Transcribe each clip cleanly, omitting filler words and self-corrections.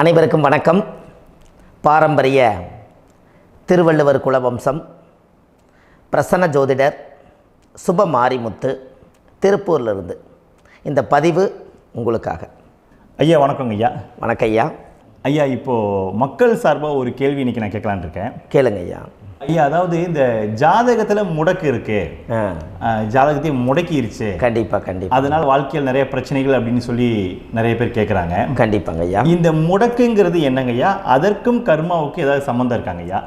அனைவருக்கும் வணக்கம். பாரம்பரிய திருவள்ளுவர் குலவம்சம் பிரசன்ன ஜோதிடர் சுப மாரிமுத்து திருப்பூரிலிருந்து இந்த பதிவு உங்களுக்காக. ஐயா வணக்கங்க ஐயா. வணக்கம் ஐயா. ஐயா இப்போது மக்கள் சார்பாக ஒரு கேள்வி இன்றைக்கி நான் கேட்கலான் இருக்கேன். கேளுங்க ஐயா. ஐயா அதாவது இந்த ஜாதகத்தில் முடக்கு இருக்கு, ஜாதகத்தையும் முடக்கிருச்சு, கண்டிப்பாக அதனால் வாழ்க்கையில் நிறைய பிரச்சனைகள் அப்படின்னு சொல்லி நிறைய பேர் கேட்குறாங்க. கண்டிப்பாங்க ஐயா. இந்த முடக்குங்கிறது என்னங்க ஐயா? அதற்கும் கர்மாவுக்கு ஏதாவது சம்மந்தம் இருக்காங்க ஐயா?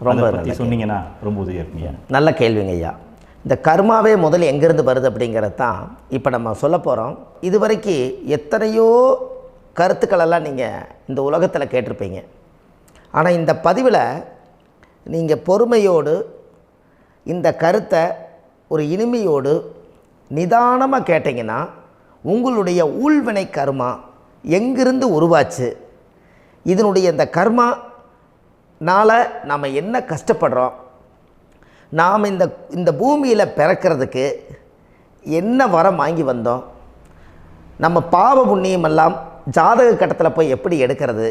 ரொம்ப பற்றி சொன்னீங்கன்னா ரொம்ப உதவியாக இருக்குங்க. நல்ல கேள்விங்க ஐயா. இந்த கர்மாவே முதல்ல எங்கேருந்து வருது அப்படிங்கிறது தான் இப்போ நம்ம சொல்ல போகிறோம். இதுவரைக்கும் எத்தனையோ கருத்துக்களெல்லாம் நீங்கள் இந்த உலகத்தில் கேட்டிருப்பீங்க. ஆனால் இந்த பதிவில் நீங்கள் பொறுமையோடு இந்த கருத்தை ஒரு இனிமையோடு நிதானமாக கேட்டிங்கன்னா உங்களுடைய ஊழ்வினை கர்மா எங்கிருந்து உருவாச்சு, இதனுடைய இந்த கர்மானால் நாம் என்ன கஷ்டப்படுறோம், நாம் இந்த பூமியில் பிறக்கிறதுக்கு என்ன வரம் வாங்கி வந்தோம், நம்ம பாவ புண்ணியமெல்லாம் ஜாதக கட்டத்தில் போய் எப்படி எடுக்கிறது,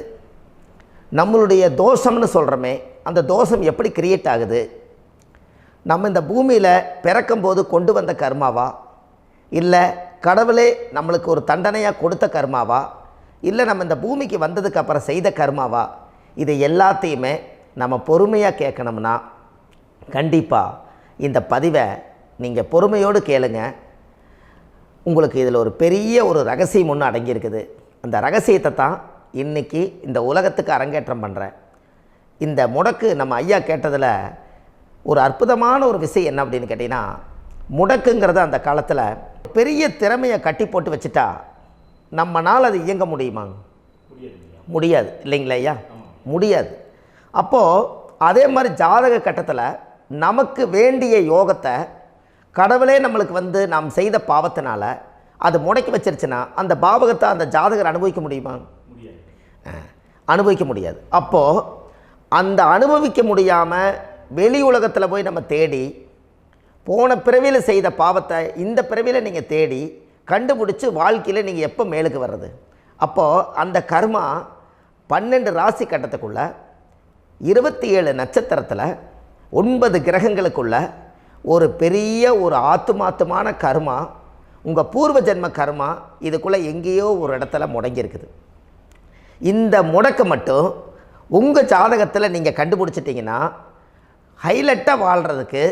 நம்மளுடைய தோஷம்னு சொல்கிறோமே அந்த தோஷம் எப்படி கிரியேட் ஆகுது, நம்ம இந்த பூமியில் பிறக்கும்போது கொண்டு வந்த கர்மாவா, இல்லை கடவுளே நம்மளுக்கு ஒரு தண்டனையாக கொடுத்த கர்மாவா, இல்லை நம்ம இந்த பூமிக்கு வந்ததுக்கு அப்புறம் செய்த கர்மாவா, இது எல்லாத்தையுமே நம்ம பொறுமையாக கேட்கணும்னா கண்டிப்பாக இந்த பதிவை நீங்கள் பொறுமையோடு கேளுங்க. உங்களுக்கு இதில் ஒரு பெரிய ஒரு ரகசியம் ஒன்று அடங்கியிருக்குது. அந்த ரகசியத்தை தான் இன்றைக்கி இந்த உலகத்துக்கு அரங்கேற்றம் பண்ணுறேன். இந்த முடக்கு நம்ம ஐயா கேட்டதில் ஒரு அற்புதமான ஒரு விஷயம் என்ன அப்படின்னு கேட்டிங்கன்னா, முடக்குங்கிறது அந்த காலத்தில் பெரிய திறமையை கட்டி போட்டு வச்சுட்டா நம்மனால் அது இயங்க முடியுமா? முடியாது இல்லைங்களா ஐயா? முடியாது. அப்போது அதே மாதிரி ஜாதக கட்டத்தில் நமக்கு வேண்டிய யோகத்தை கடவுளே நம்மளுக்கு நாம் செய்த பாவத்தினால அது முடக்கி வச்சிருச்சுன்னா அந்த பாவகத்தை அந்த ஜாதகர் அனுபவிக்க முடியுமா? அனுபவிக்க முடியாது. அப்போது அந்த அனுபவிக்க முடியாமல் வெளி உலகத்தில் போய் நம்ம தேடி போன பிறவியில் செய்த பாவத்தை இந்த பிறவியில் நீங்கள் தேடி கண்டுபிடிச்சி வாழ்க்கையில் நீங்கள் எப்போ மேலுக்கு வர்றது? அப்போது அந்த கர்மா 12 ராசி கட்டத்துக்குள்ள 27 நட்சத்திரத்தில் 9 கிரகங்களுக்குள்ள ஒரு பெரிய ஒரு ஆத்துமாத்துமான கர்மா, உங்கள் பூர்வ ஜென்ம கர்மா இதுக்குள்ளே எங்கேயோ ஒரு இடத்துல முடங்கியிருக்குது. இந்த முடக்க மட்டும் உங்கள் ஜாதகத்தில் நீங்கள் கண்டுபிடிச்சிட்டிங்கன்னா ஹைலைட்டாக வாழ்கிறதுக்கு,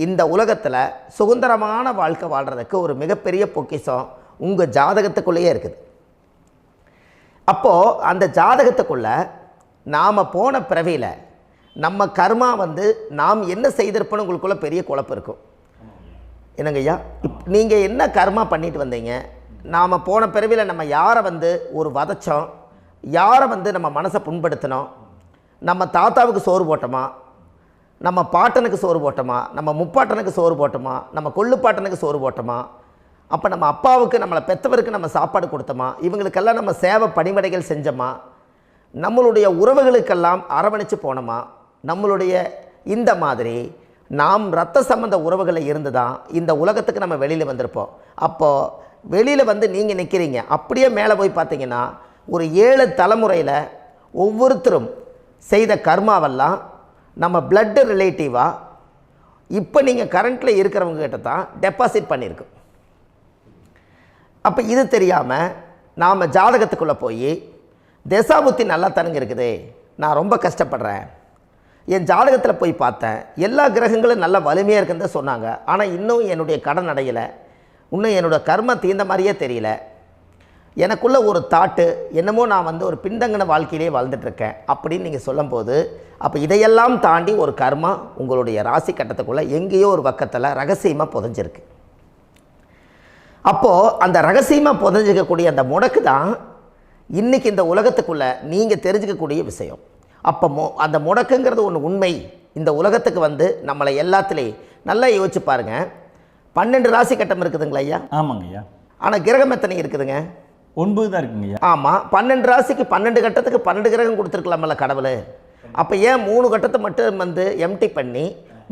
இந்த உலகத்தில் சுதந்திரமான வாழ்க்கை வாழ்கிறதுக்கு ஒரு மிகப்பெரிய பொக்கிஷம் உங்கள் ஜாதகத்துக்குள்ளேயே இருக்குது. அப்போது அந்த ஜாதகத்துக்குள்ளே நாம் போன பிறவியில் நம்ம கர்மா நாம் என்ன செய்திருப்போன்னு உங்களுக்குள்ளே பெரிய குழப்பம் இருக்கும். என்னங்க ஐயா, நீங்கள் என்ன கர்மா பண்ணிட்டு வந்தீங்க, நாம் போன பிறவியில் நம்ம யாரை ஒரு வதச்சோம், யாரை நம்ம மனசை புண்படுத்தினோம், நம்ம தாத்தாவுக்கு சோறு போட்டோமா, நம்ம பாட்டனுக்கு சோறு போட்டோமா, நம்ம முப்பாட்டனுக்கு சோறு போட்டோமா, நம்ம கொள்ளுப்பாட்டனுக்கு சோறு போட்டோமா, அப்போ நம்ம அப்பாவுக்கு நம்மளை பெற்றவருக்கு நம்ம சாப்பாடு கொடுத்தோமா, இவங்களுக்கெல்லாம் நம்ம சேவை பணிமடைகள் செஞ்சோமா, நம்மளுடைய உறவுகளுக்கெல்லாம் அரவணைச்சு போனோமா, நம்மளுடைய இந்த மாதிரி நாம் இரத்த சம்பந்த உறவுகளை இருந்து தான் இந்த உலகத்துக்கு நம்ம வெளியில் வந்திருப்போம். அப்போது வெளியில் நீங்கள் நிற்கிறீங்க, அப்படியே மேலே போய் பார்த்தீங்கன்னா ஒரு 7 தலைமுறையில் ஒவ்வொருத்தரும் செய்த கர்மாவெல்லாம் நம்ம பிளட்டு ரிலேட்டிவாக இப்போ நீங்கள் கரண்ட்டில் இருக்கிறவங்க கிட்ட தான் டெபாசிட் பண்ணியிருக்கோம். அப்போ இது தெரியாமல் நாம் ஜாதகத்துக்குள்ளே போய் தசாபுத்தி நல்லா தனுங்க இருக்குது, நான் ரொம்ப கஷ்டப்படுறேன், என் ஜாதகத்தில் போய் பார்த்தேன் எல்லா கிரகங்களும் நல்ல வலிமையாக இருக்குன்னு தான் சொன்னாங்க, ஆனால் இன்னும் என்னுடைய கடன் அடையலை, இன்னும் என்னோடய கர்ம தீர்ந்த மாதிரியே தெரியல, எனக்குள்ளே ஒரு தாட்டு என்னமோ நான் ஒரு பின்தங்கின வாழ்க்கையிலே வாழ்ந்துட்டுருக்கேன் அப்படின்னு நீங்கள் சொல்லும்போது, அப்போ இதையெல்லாம் தாண்டி ஒரு கர்மா உங்களுடைய ராசி கட்டத்துக்குள்ளே எங்கேயோ ஒரு பக்கத்தில் ரகசியமாக புதைஞ்சிருக்கு. அப்போது அந்த ரகசியமாக புதைஞ்சிக்கக்கூடிய அந்த முடக்கு தான் இன்றைக்கி இந்த உலகத்துக்குள்ளே நீங்கள் தெரிஞ்சுக்கக்கூடிய விஷயம். அப்போ அந்த முடக்குங்கிறது ஒன்று உண்மை. இந்த உலகத்துக்கு நம்மளை எல்லாத்துலேயும் நல்லா யோசிச்சு பாருங்கள். 12 ராசி கட்டம் இருக்குதுங்களா ஐயா? ஆமாங்க ஐயா. ஆனால் கிரகம் எத்தனை இருக்குதுங்க? 9 தான் இருக்குங்க ஐயா. ஆமாம், 12 ராசிக்கு 12 கட்டத்துக்கு 12 கிரகம் கொடுத்துருக்கலாமல்ல கடவுள். அப்போ ஏன் 3 கட்டத்தை மட்டும் எம்டி பண்ணி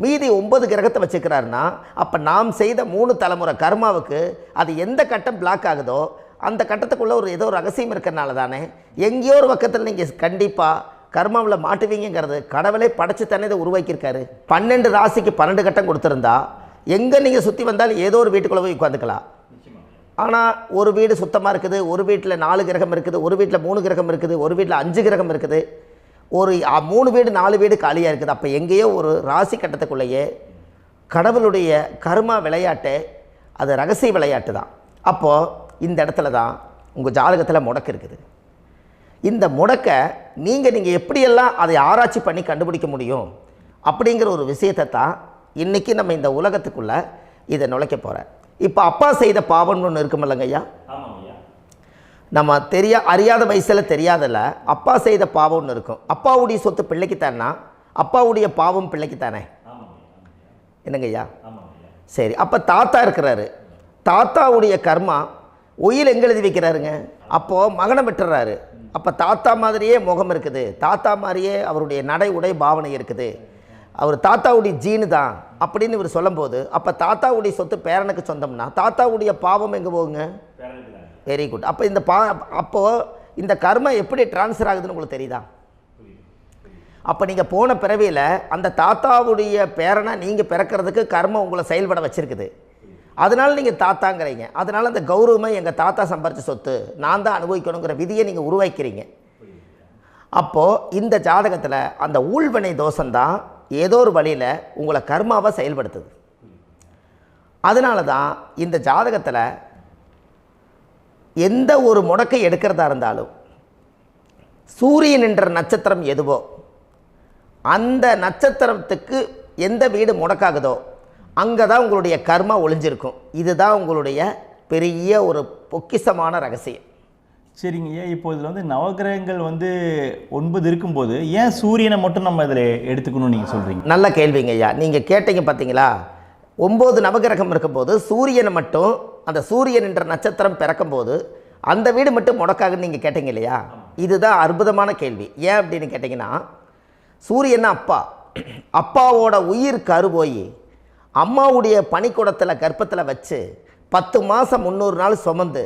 மீதி 9 கிரகத்தை வச்சுக்கிறாருன்னா, அப்போ நாம் செய்த 3 தலைமுறை கர்மாவுக்கு அது எந்த கட்டம் பிளாக் ஆகுதோ அந்த கட்டத்துக்குள்ளே ஏதோ ஒரு ரகசியம் இருக்கிறனால தானே எங்கேயோ ஒரு பக்கத்தில் நீங்கள் கண்டிப்பாக கர்மாவில் மாட்டுவீங்கிறது கடவுளே படைச்சு தானே இதை உருவாக்கியிருக்காரு. 12 ராசிக்கு 12 கட்டம் கொடுத்துருந்தா எங்கே நீங்கள் சுற்றி வந்தாலும் ஏதோ ஒரு வீட்டுக்குள்ளே போய் உட்காந்துக்கலாம். ஆனால் ஒரு வீடு சுத்தமாக இருக்குது, ஒரு வீட்டில் 4 கிரகம் இருக்குது, ஒரு வீட்டில் 3 கிரகம் இருக்குது, ஒரு வீட்டில் 5 கிரகம் இருக்குது, ஒரு 3 வீடு 4 வீடு காலியாக இருக்குது. அப்போ எங்கேயோ ஒரு ராசி கட்டத்துக்குள்ளேயே கடவுளுடைய கர்மா விளையாட்டு, அது ரகசிய விளையாட்டு தான். அப்போது இந்த இடத்துல தான் உங்கள் ஜாதகத்தில் முடக்கு இருக்குது. இந்த முடக்கை நீங்கள் எப்படியெல்லாம் அதை ஆராய்ச்சி பண்ணி கண்டுபிடிக்க முடியும் அப்படிங்கிற ஒரு விஷயத்தை தான் இன்றைக்கி நம்ம இந்த உலகத்துக்குள்ளே இதை நுழைக்க போகிறேன். இப்போ அப்பா செய்த பாவம்னு ஒன்று இருக்குமில்லங்க ஐயா, நம்ம அறியாத வயசில் தெரியாதில்ல, அப்பா செய்த பாவம்னு இருக்கும். அப்பாவுடைய சொத்து பிள்ளைக்குத்தானா, அப்பாவுடைய பாவம் பிள்ளைக்குத்தானே, என்னங்க ஐயா? சரி, அப்போ தாத்தா இருக்கிறாரு, தாத்தாவுடைய கர்மா உயிர் எங்கே எழுதி வைக்கிறாருங்க? அப்போது மகனை விட்டுறாரு. அப்போ தாத்தா மாதிரியே முகம் இருக்குது, தாத்தா மாதிரியே அவருடைய நடை உடை பாவனை இருக்குது, அவர் தாத்தாவுடைய ஜீனு தான் அப்படின்னு இவர் சொல்லும்போது, அப்போ தாத்தாவுடைய சொத்து பேரனுக்கு சொந்தம்னா தாத்தாவுடைய பாவம் எங்கே போகுங்க? Very good. அப்போ அப்போது இந்த கர்மா எப்படி டிரான்ஸ்ஃபர் ஆகுதுன்னு உங்களுக்கு தெரியுதா? அப்போ நீங்கள் போன பிறவியில் அந்த தாத்தாவுடைய பேரனை நீங்கள் பிறக்கிறதுக்கு கர்மம் உங்களை செயல்பட வச்சுருக்குது. அதனால் நீங்கள் தாத்தாங்கிறீங்க. அதனால் அந்த கௌரவமாக எங்கள் தாத்தா சம்பாரித்த சொத்து நான் தான் அனுபவிக்கணுங்கிற விதியை நீங்கள் உருவாக்கிறீங்க. அப்போது இந்த ஜாதகத்தில் அந்த ஊழ்வினை தோஷந்தான் ஏதோ ஒரு வழியில் உங்களை கர்மாவை செயல்படுத்துது. அதனால தான் இந்த ஜாதகத்தில் எந்த ஒரு முடக்கை எடுக்கிறதா இருந்தாலும் சூரியன் என்ற நட்சத்திரம் எதுவோ அந்த நட்சத்திரத்துக்கு எந்த வீடு முடக்காகுதோ அங்கே தான் உங்களுடைய கர்மா ஒளிஞ்சிருக்கும். இதுதான் உங்களுடைய பெரிய ஒரு பொக்கிஷமான ரகசியம். சரிங்க ஐயா, இப்போ இதில் நவகிரகங்கள் 9 இருக்கும்போது ஏன் சூரியனை மட்டும் நம்ம இதில் எடுத்துக்கணும்னு நீங்கள் சொல்கிறீங்க? நல்ல கேள்விங்க ஐயா. நீங்கள் கேட்டீங்க பார்த்தீங்களா, 9 நவகிரகம் இருக்கும்போது சூரியனை மட்டும், அந்த சூரியன் என்ற நட்சத்திரம் பிறக்கும்போது அந்த வீடு மட்டும் முடக்காகுன்னு நீங்கள் கேட்டீங்க இல்லையா? இதுதான் அற்புதமான கேள்வி. ஏன் அப்படின்னு கேட்டிங்கன்னா, சூரியன் அப்பாவோட உயிர் கரு போய் அம்மாவுடைய பனிக்கூடத்தில் கர்ப்பத்தில் வச்சு 10 மாதம் 300 நாள் சுமந்து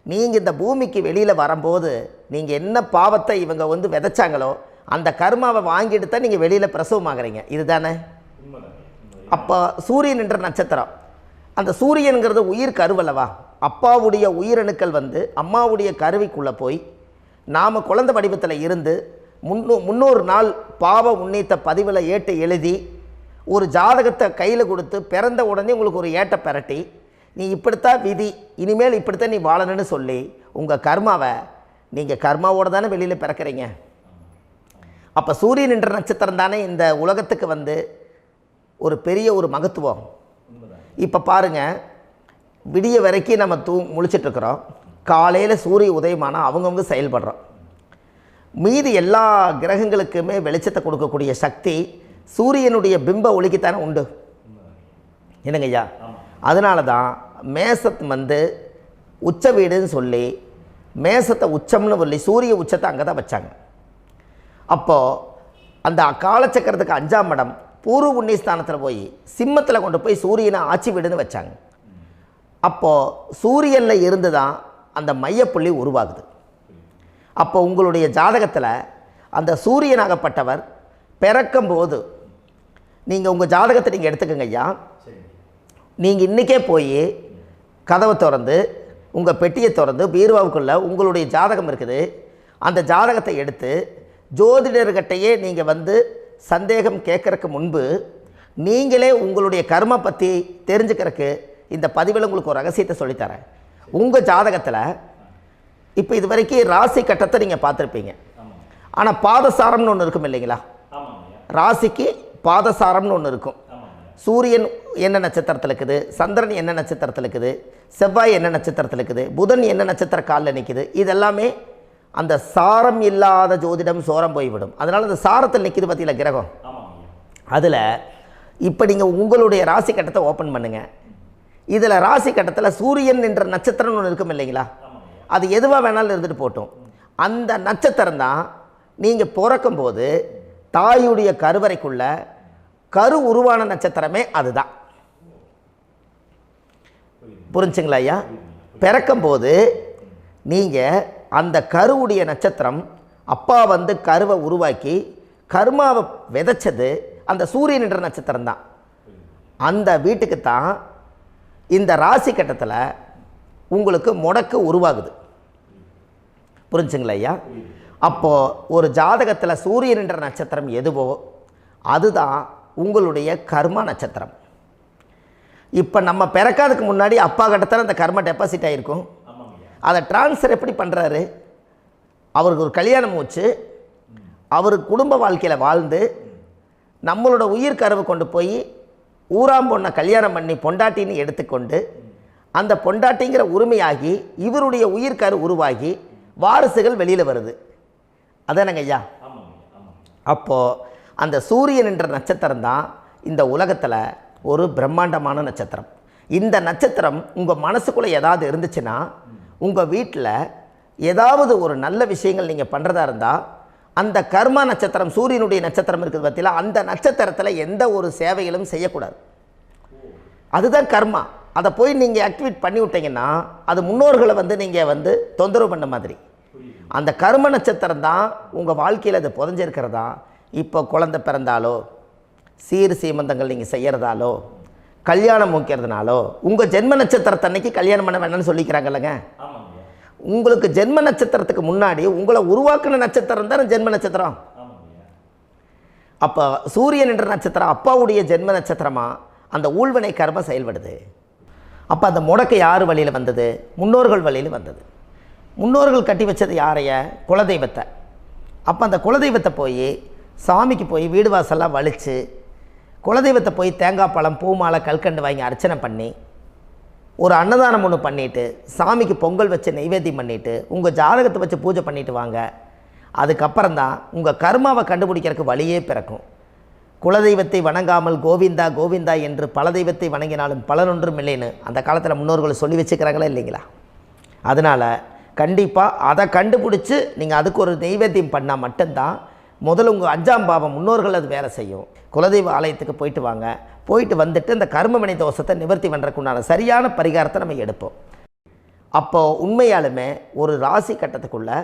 நீங்கள் இந்த பூமிக்கு வெளியில் வரும்போது நீங்கள் என்ன பாவத்தை இவங்க விதைச்சாங்களோ அந்த கர்மாவை வாங்கிட்டு தான் நீங்கள் வெளியில் பிரசவமாகறீங்க. இதுதானே? அப்போ சூரியன் என்ற நட்சத்திரம், அந்த சூரியனுங்கிறது உயிர் கருவல்லவா, அப்பாவுடைய உயிரணுக்கள் அம்மாவுடைய கருவிக்குள்ளே போய் நாம் குழந்தை வடிவத்தில் இருந்து 300 நாள் பாவ உன்னித்த பதிவில் ஏட்டு எழுதி ஒரு ஜாதகத்தை கையில் கொடுத்து பிறந்த உடனே உங்களுக்கு ஒரு ஏட்டை பெரட்டி நீ இப்படித்தான் விதி, இனிமேல் இப்படித்தான் நீ வாழணும்னு சொல்லி உங்கள் கர்மாவை நீங்கள் கர்மாவோடு தானே வெளியில் பிறக்கிறீங்க. அப்போ சூரியன் என்ற நட்சத்திரம் தானே இந்த உலகத்துக்கு ஒரு பெரிய ஒரு மகத்துவம். இப்போ பாருங்கள், விடிய வரைக்கும் நம்ம முழிச்சிட்ருக்குறோம், காலையில் சூரிய உதயமானால் அவங்கவுங்க செயல்படுறோம். மீதி எல்லா கிரகங்களுக்குமே வெளிச்சத்தை கொடுக்கக்கூடிய சக்தி சூரியனுடைய பிம்ப ஒளிக்குத்தானே உண்டு, என்னங்க ஐயா? அதனால தான் மேசத்து உச்ச வீடுன்னு சொல்லி மேசத்தை உச்சம்னு சொல்லி சூரிய உச்சத்தை அங்கே தான் வச்சாங்க. அப்போது அந்த காலச்சக்கரத்துக்கு 5ஆம் இடம் பூர்வ புண்ணியஸ்தானத்தில் போய் சிம்மத்தில் கொண்டு போய் சூரியனை ஆட்சி வீடுன்னு வச்சாங்க. அப்போது சூரியனில் இருந்து தான் அந்த மையப்புள்ளி உருவாகுது. அப்போ உங்களுடைய ஜாதகத்தில் அந்த சூரியனாகப்பட்டவர் பிறக்கும்போது நீங்கள் உங்கள் ஜாதகத்தை நீங்கள் எடுத்துக்கங்க ஐயா. நீங்கள் இன்றைக்கே போய் கதவை திறந்து உங்கள் பெட்டியை திறந்து பீர்வாவுக்குள்ளே உங்களுடைய ஜாதகம் இருக்குது, அந்த ஜாதகத்தை எடுத்து ஜோதிடர்கிட்டையே நீங்கள் சந்தேகம் கேட்குறக்கு முன்பு நீங்களே உங்களுடைய கர்ம பற்றி தெரிஞ்சுக்கிறதுக்கு இந்த பதிவில் உங்களுக்கு ஒரு ரகசியத்தை சொல்லித்தரேன். உங்கள் ஜாதகத்தில் இப்போ இது வரைக்கும் ராசி கட்டத்தை நீங்கள் பார்த்துருப்பீங்க, ஆனால் பாதசாரம்னு ஒன்று இருக்கும் இல்லைங்களா? ராசிக்கு பாதசாரம்னு ஒன்று இருக்கும். சூரியன் என்ன நட்சத்திரத்தில் இருக்குது, சந்திரன் என்ன நட்சத்திரத்தில் இருக்குது, செவ்வாய் என்ன நட்சத்திரத்தில் இருக்குது, புதன் என்ன நட்சத்திர காலில் நிற்குது, இதெல்லாமே அந்த சாரம் இல்லாத ஜோதிடம் சோரம் போய்விடும். அதனால் அந்த சாரத்தில் நிற்கிது பார்த்தீங்களா கிரகம், அதில் இப்போ நீங்கள் உங்களுடைய ராசி கட்டத்தை ஓப்பன் பண்ணுங்கள். இதில் ராசி கட்டத்தில் சூரியன் என்ற நட்சத்திரம்னு ஒன்று இருக்கும் இல்லைங்களா? அது எதுவாக வேணாலும் இருந்துட்டு போட்டோம். அந்த நட்சத்திரம் தான் நீங்கள் பிறக்கும்போது தாயுடைய கருவறைக்குள்ள கரு உருவான நட்சத்திரமே அதுதான். புரிஞ்சுங்களா ஐயா? பிறக்கும்போது நீங்கள் அந்த கருவுடைய நட்சத்திரம் அப்பா வந்து கருவை உருவாக்கி கர்மாவை விதைச்சது அந்த சூரியன் என்ற நட்சத்திரம் தான். அந்த வீட்டுக்கு தான் இந்த ராசி கட்டத்தில் உங்களுக்கு முடக்கு உருவாகுது. புரிஞ்சுங்களா ஐயா? அப்போது ஒரு ஜாதகத்தில் சூரியன் என்ற நட்சத்திரம் எதுவோ அதுதான் உங்களுடைய கர்மா நட்சத்திரம். இப்போ நம்ம பிறக்காதுக்கு முன்னாடி அப்பா கட்டத்தில் அந்த கர்மா டெபாசிட் ஆகிருக்கும். அதை ட்ரான்ஸ்ஃபர் எப்படி பண்ணுறாரு? அவருக்கு ஒரு கல்யாணம் வச்சு அவர் குடும்ப வாழ்க்கையில் வாழ்ந்து நம்மளோட உயிர் கருவை கொண்டு போய் ஊராம் பொண்ணை கல்யாணம் பண்ணி பொண்டாட்டின்னு எடுத்துக்கொண்டு அந்த பொண்டாட்டிங்கிற உரிமையாகி இவருடைய உயிர் கரு உருவாகி வாரிசுகள் வெளியில் வருது. அதானங்க ஐயா? அப்போது அந்த சூரியன் என்ற நட்சத்திரம் தான் இந்த உலகத்தில் ஒரு பிரம்மாண்டமான நட்சத்திரம். இந்த நட்சத்திரம் உங்கள் மனசுக்குள்ளே ஏதாவது இருந்துச்சுன்னா உங்கள் வீட்டில் ஏதாவது ஒரு நல்ல விஷயங்கள் நீங்கள் பண்ணுறதா இருந்தால் அந்த கர்மா நட்சத்திரம் சூரியனுடைய நட்சத்திரம் இருக்குது பார்த்தீங்களா, அந்த நட்சத்திரத்தில் எந்த ஒரு சேவைகளும் செய்யக்கூடாது. அதுதான் கர்மா. அதை போய் நீங்கள் ஆக்டிவேட் பண்ணி விட்டீங்கன்னா அது முன்னோர்களை வந்து நீங்கள் வந்து தொந்தரவு பண்ண மாதிரி. அந்த கர்ம நட்சத்திரம் தான் உங்கள் வாழ்க்கையில் அது புதஞ்சிருக்கிறதா. இப்போ குழந்தை பிறந்தாலோ சீர் சீமந்தங்கள் நீங்கள் செய்கிறதாலோ கல்யாணம் முக்கிறதுனாலோ உங்கள் ஜென்ம நட்சத்திரத்தன்னைக்கு கல்யாணம் பண்ண வேண்டாம்னு சொல்லிக்கிறாங்கல்லங்க. உங்களுக்கு ஜென்ம நட்சத்திரத்துக்கு முன்னாடி உங்களை உருவாக்குன நட்சத்திரம் தான் ஜென்ம நட்சத்திரம். அப்போ சூரியன் என்ற நட்சத்திரம் அப்பாவுடைய ஜென்ம நட்சத்திரமாக அந்த ஊழ்வினை கர்மம் செயல்படுது. அப்போ அந்த முடக்கு யார் வழியில் வந்தது? முன்னோர்கள் வழியில் வந்தது. முன்னோர்கள் கட்டி வச்சது யாரைய? குலதெய்வத்தை. அப்போ அந்த குலதெய்வத்தை போய் சாமிக்கு போய் வீடு வாசல்லாம் வலித்து குலதெய்வத்தை போய் தேங்காய் பழம் பூ மாலை கல்கண்டு வாங்கி அர்ச்சனை பண்ணி ஒரு அன்னதானம் ஒன்று பண்ணிவிட்டு சாமிக்கு பொங்கல் வச்சு நைவேத்தியம் பண்ணிவிட்டு உங்கள் ஜாதகத்தை வச்சு பூஜை பண்ணிவிட்டு வாங்க. அதுக்கப்புறம் தான் உங்கள் கர்மாவை கண்டுபிடிக்கிறதுக்கு வழியே பிறக்கும். குலதெய்வத்தை வணங்காமல் கோவிந்தா கோவிந்தா என்று பல தெய்வத்தை வணங்கினாலும் பலனொன்றும் இல்லைன்னு அந்த காலத்தில் முன்னோர்கள் சொல்லி வச்சுக்கிறாங்களா இல்லைங்களா? அதனால் கண்டிப்பாக அதை கண்டுபிடிச்சி நீங்கள் அதுக்கு ஒரு நைவேத்தியம் பண்ணால் மட்டும்தான் முதல்ல உங்கள் 5ஆம் பாவம் முன்னோர்கள் அது வேலை செய்யும். குலதெய்வ ஆலயத்துக்கு போயிட்டு வாங்க. போயிட்டு வந்துட்டு இந்த கர்மவினை தோஷத்தை நிவர்த்தி பண்ணுறதுக்குண்டான சரியான பரிகாரத்தை நம்ம எடுப்போம். அப்போது உண்மையாலுமே ஒரு ராசி கட்டத்துக்குள்ளே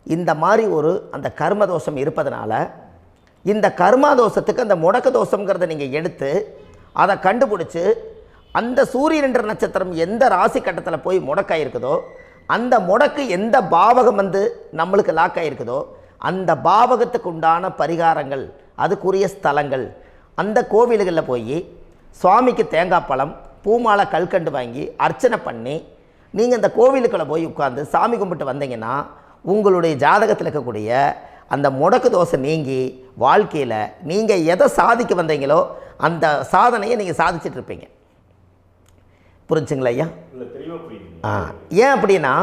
இந்த மாதிரி ஒரு அந்த கர்ம தோஷம் இருப்பதனால இந்த கர்மா தோஷத்துக்கு அந்த முடக்க தோஷங்கிறத நீங்கள் எடுத்து அதை கண்டுபிடிச்சி அந்த சூரியன் என்ற நட்சத்திரம் எந்த ராசி கட்டத்தில் போய் முடக்காயிருக்குதோ அந்த முடக்கு எந்த பாவகம் வந்து நம்மளுக்கு லாக் ஆகிருக்குதோ அந்த பாவகத்துக்கு உண்டான பரிகாரங்கள் அதுக்குரிய ஸ்தலங்கள் அந்த கோவில்களில் போய் சுவாமிக்கு தேங்காய் பழம் பூமாலை கல்கண்டு வாங்கி அர்ச்சனை பண்ணி நீங்கள் இந்த கோவிலுக்குள்ளே போய் உட்காந்து சாமி கும்பிட்டு வந்தீங்கன்னா உங்களுடைய ஜாதகத்தில் இருக்கக்கூடிய அந்த முடக்கு தோசை நீங்கி வாழ்க்கையில் நீங்கள் எதை சாதிக்க வந்தீங்களோ அந்த சாதனையை நீங்கள் சாதிச்சிட்ருப்பீங்க. புரிஞ்சுங்களா ஐயா? ஏன் அப்படின்னா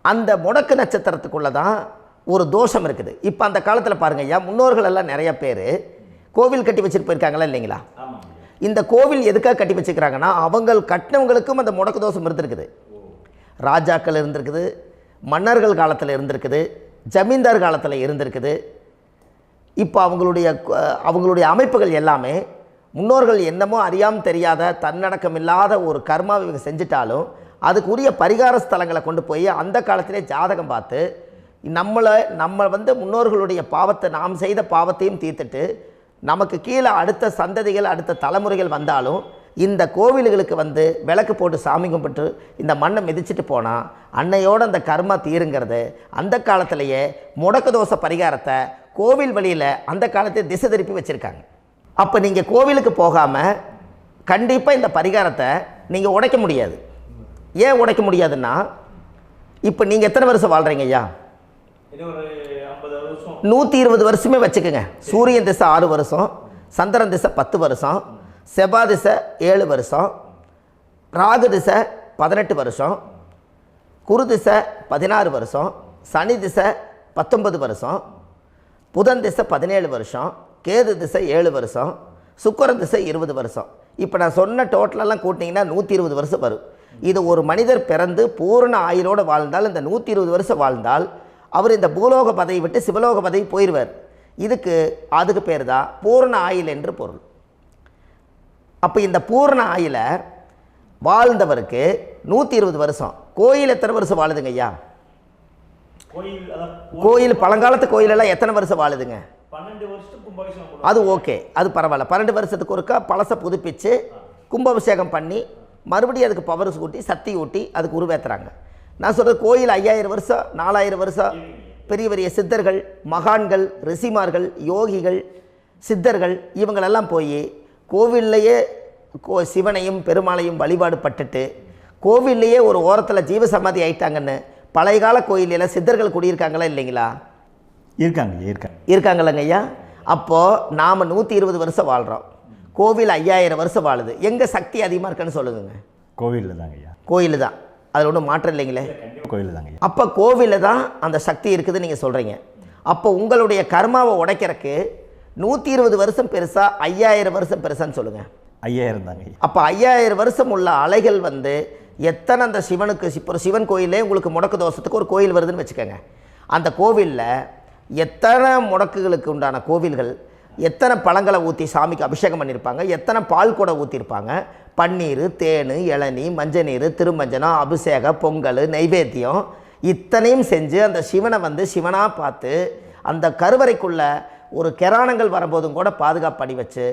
அந்த முடக்கு நட்சத்திரத்துக்குள்ளே தான் ஒரு தோஷம் இருக்குது. இப்போ அந்த காலத்தில் பாருங்கள் ஐயா, முன்னோர்கள் எல்லாம் நிறைய பேர் கோவில் கட்டி வச்சுட்டு போயிருக்காங்களா இல்லைங்களா? இந்த கோவில் எதுக்காக கட்டி வச்சுக்கிறாங்கன்னா அவங்க கட்டினவங்களுக்கும் அந்த முடக்கு தோஷம் இருந்திருக்குது. ராஜாக்கள் இருந்திருக்குது, மன்னர்கள் காலத்தில் இருந்திருக்குது, ஜமீன்தார் காலத்தில் இருந்திருக்குது. இப்போ அவங்களுடைய அமைப்புகள் எல்லாமே முன்னோர்கள் என்னமோ அறியாமல் தெரியாத தன்னடக்கம் இல்லாத ஒரு கர்மாவை இவங்க செஞ்சிட்டாலும் அதுக்குரிய பரிகார ஸ்தலங்களை கொண்டு போய் அந்த காலத்திலே ஜாதகம் பார்த்து நம்ம வந்து முன்னோர்களுடைய பாவத்தை நாம் செய்த பாவத்தையும் தீர்த்துட்டு நமக்கு கீழே அடுத்த சந்ததிகள் அடுத்த தலைமுறைகள் வந்தாலும் இந்த கோவில்களுக்கு வந்து விளக்கு போட்டு சாமி கும்பிட்டு இந்த மண்ணை மிதிச்சுட்டு போனால் அன்னையோடு அந்த கர்மா தீருங்கிறது அந்த காலத்திலேயே முடக்க தோஷ பரிகாரத்தை கோவில் வழியில் அந்த காலத்தை திசை திருப்பி வச்சுருக்காங்க. அப்போ நீங்கள் கோவிலுக்கு போகாமல் கண்டிப்பாக இந்த பரிகாரத்தை நீங்கள் உடைக்க முடியாது. ஏன் உடைக்க முடியாதுன்னா இப்போ நீங்கள் எத்தனை வருஷம் வாழ்கிறீங்க ஐயா? 120 வருஷமே வச்சுக்கோங்க. சூரியன் திசை 6 வருஷம், சந்திரன் திசை 10 வருஷம், செவ்வாய் திசை 7 வருஷம், ராகு திசை 18 வருஷம், குரு திசை 16 வருஷம், சனி திசை 19 வருஷம், புதன் திசை 17 வருஷம், கேது திசை 7 வருஷம், சுக்கிரன் திசை 20 வருஷம். இப்போ நான் சொன்ன டோட்டலெல்லாம் கூட்டிங்கன்னா 120 வருஷம் வரும். இது ஒரு மனிதர் பிறந்து பூரண ஆயுளோடு வாழ்ந்தால் இந்த 120 வருஷம் வாழ்ந்தால் அவர் இந்த பூலோக பதவி விட்டு சிவலோக பதவி போயிடுவார். அதுக்கு பேர் தான் பூரண ஆயுள் என்று பொருள். அப்போ இந்த பூரண ஆயுளை வாழ்ந்தவருக்கு 120 வருஷம். கோயில் எத்தனை வருஷம் வாழுதுங்க ஐயா? கோயில் பழங்காலத்து கோயிலெல்லாம் எத்தனை வருஷம் வாழுதுங்க? 12 வருஷத்துக்கு கும்பாபிஷேகம். அது ஓகே, அது பரவாயில்ல. 12 வருஷத்துக்கு ஒருக்கா பழசை புதுப்பிச்சு கும்பாபிஷேகம் பண்ணி மறுபடியும் அதுக்கு பவர் ஊட்டி சக்தி ஊட்டி அதுக்கு உருவேற்றுறாங்க. நான் சொல்கிறது கோயில் 5000 வருஷம் 4000 வருஷம் பெரிய பெரிய சித்தர்கள், மகான்கள், ரிஷிமார்கள், யோகிகள், சித்தர்கள் இவங்களெல்லாம் போய் கோவில்லையே சிவனையும் பெருமாளையும் வழிபாடு பட்டுட்டு கோவில்லையே ஒரு ஓரத்தில் ஜீவசமாதி ஆயிட்டாங்கன்னு பழைய கால கோயிலில் சித்தர்கள் குடியிருக்காங்களா இல்லைங்களா? இருக்காங்கல்லங்க ஐயா. அப்போது நாம் 120 வருஷம் வாழ்கிறோம், கோவில் 5000 வருஷம் வாழுது. எங்கே சக்தி அதிகமாக இருக்குன்னு சொல்லுங்க? கோவிலில் தாங்க ஐயா. கோயில் தான், அதில் ஒன்றும் மாற்றம் இல்லைங்களே. கோயில் தாங்க. அப்போ கோவிலில் தான் அந்த சக்தி இருக்குதுன்னு நீங்கள் சொல்கிறீங்க. அப்போ உங்களுடைய கர்மாவை உடைக்கிறதுக்கு 120 வருஷம் பெருசா 5000 வருஷம் பெருசான்னு சொல்லுங்கள்? 5000 தாங்க. அப்போ 5000 வருஷம் உள்ள அலைகள் எத்தனை அந்த சிவனுக்கு இப்போ சிவன் கோயிலே உங்களுக்கு முடக்கு தோஷத்துக்கு ஒரு கோயில் வருதுன்னு வச்சுக்கோங்க. அந்த கோவிலில் எத்தனை முடக்குகளுக்கு உண்டான கோவில்கள், எத்தனை பழங்களை ஊற்றி சாமிக்கு அபிஷேகம் பண்ணியிருப்பாங்க, எத்தனை பால் கூட ஊற்றிருப்பாங்க, பன்னீர், தேன், இளநீ, மஞ்சள் நீர், திருமஞ்சனம், அபிஷேகம், பொங்கல், நைவேத்தியம் இத்தனையும் செஞ்சு அந்த சிவனை சிவனாக பார்த்து அந்த கருவறைக்குள்ள ஒரு கிராணங்கள் வரும்போதும் கூட பாதுகாப்பு பண்ணி வச்சு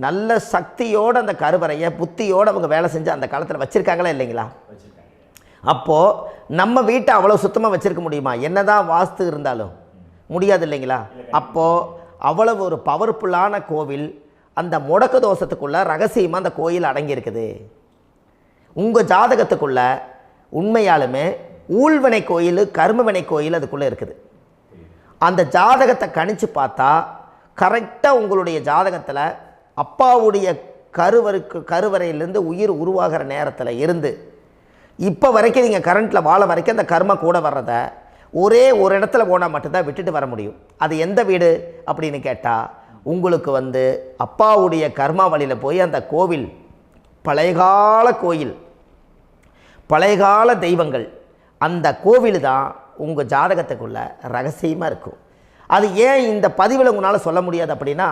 நல்ல சக்தியோடு அந்த கருவறையை புத்தியோடு அவங்க வேலை செஞ்சு அந்த காலத்தில் வச்சுருக்காங்களா இல்லைங்களா? அப்போது நம்ம வீட்டை அவ்வளோ சுத்தமாக வச்சுருக்க முடியுமா? என்னதான் வாஸ்து இருந்தாலும் முடியாது இல்லைங்களா? அப்போது அவ்வளவு ஒரு பவர்ஃபுல்லான கோவில் அந்த முடக்கு தோஷத்துக்குள்ளே ரகசியமாக அந்த கோயில் அடங்கியிருக்குது. உங்கள் ஜாதகத்துக்குள்ளே உண்மையாலுமே ஊழ்வினை கோயில், கர்மவினை கோயில் அதுக்குள்ளே இருக்குது. அந்த ஜாதகத்தை கணிச்சு பார்த்தா கரெக்டாக உங்களுடைய ஜாதகத்தில் அப்பாவுடைய கருவறையிலேருந்து உயிர் உருவாகிற நேரத்தில் இருந்து இப்போ வரைக்கும் நீங்கள் கரண்ட்டில் வாழ வரைக்கும் அந்த கர்ம கூட வர்றதை ஒரே ஒரு இடத்துல போனால் மட்டும்தான் விட்டுட்டு வர முடியும். அது எந்த வீடு அப்படின்னு கேட்டால் உங்களுக்கு அப்பாவுடைய கர்மா வழியில் போய் அந்த கோவில் பழையகால கோயில், பழையகால தெய்வங்கள், அந்த கோவில் தான் உங்கள் ஜாதகத்துக்குள்ள ரகசியமாக இருக்கும். அது ஏன் இந்த பதிவில் உங்களால் சொல்ல முடியாது அப்படின்னா,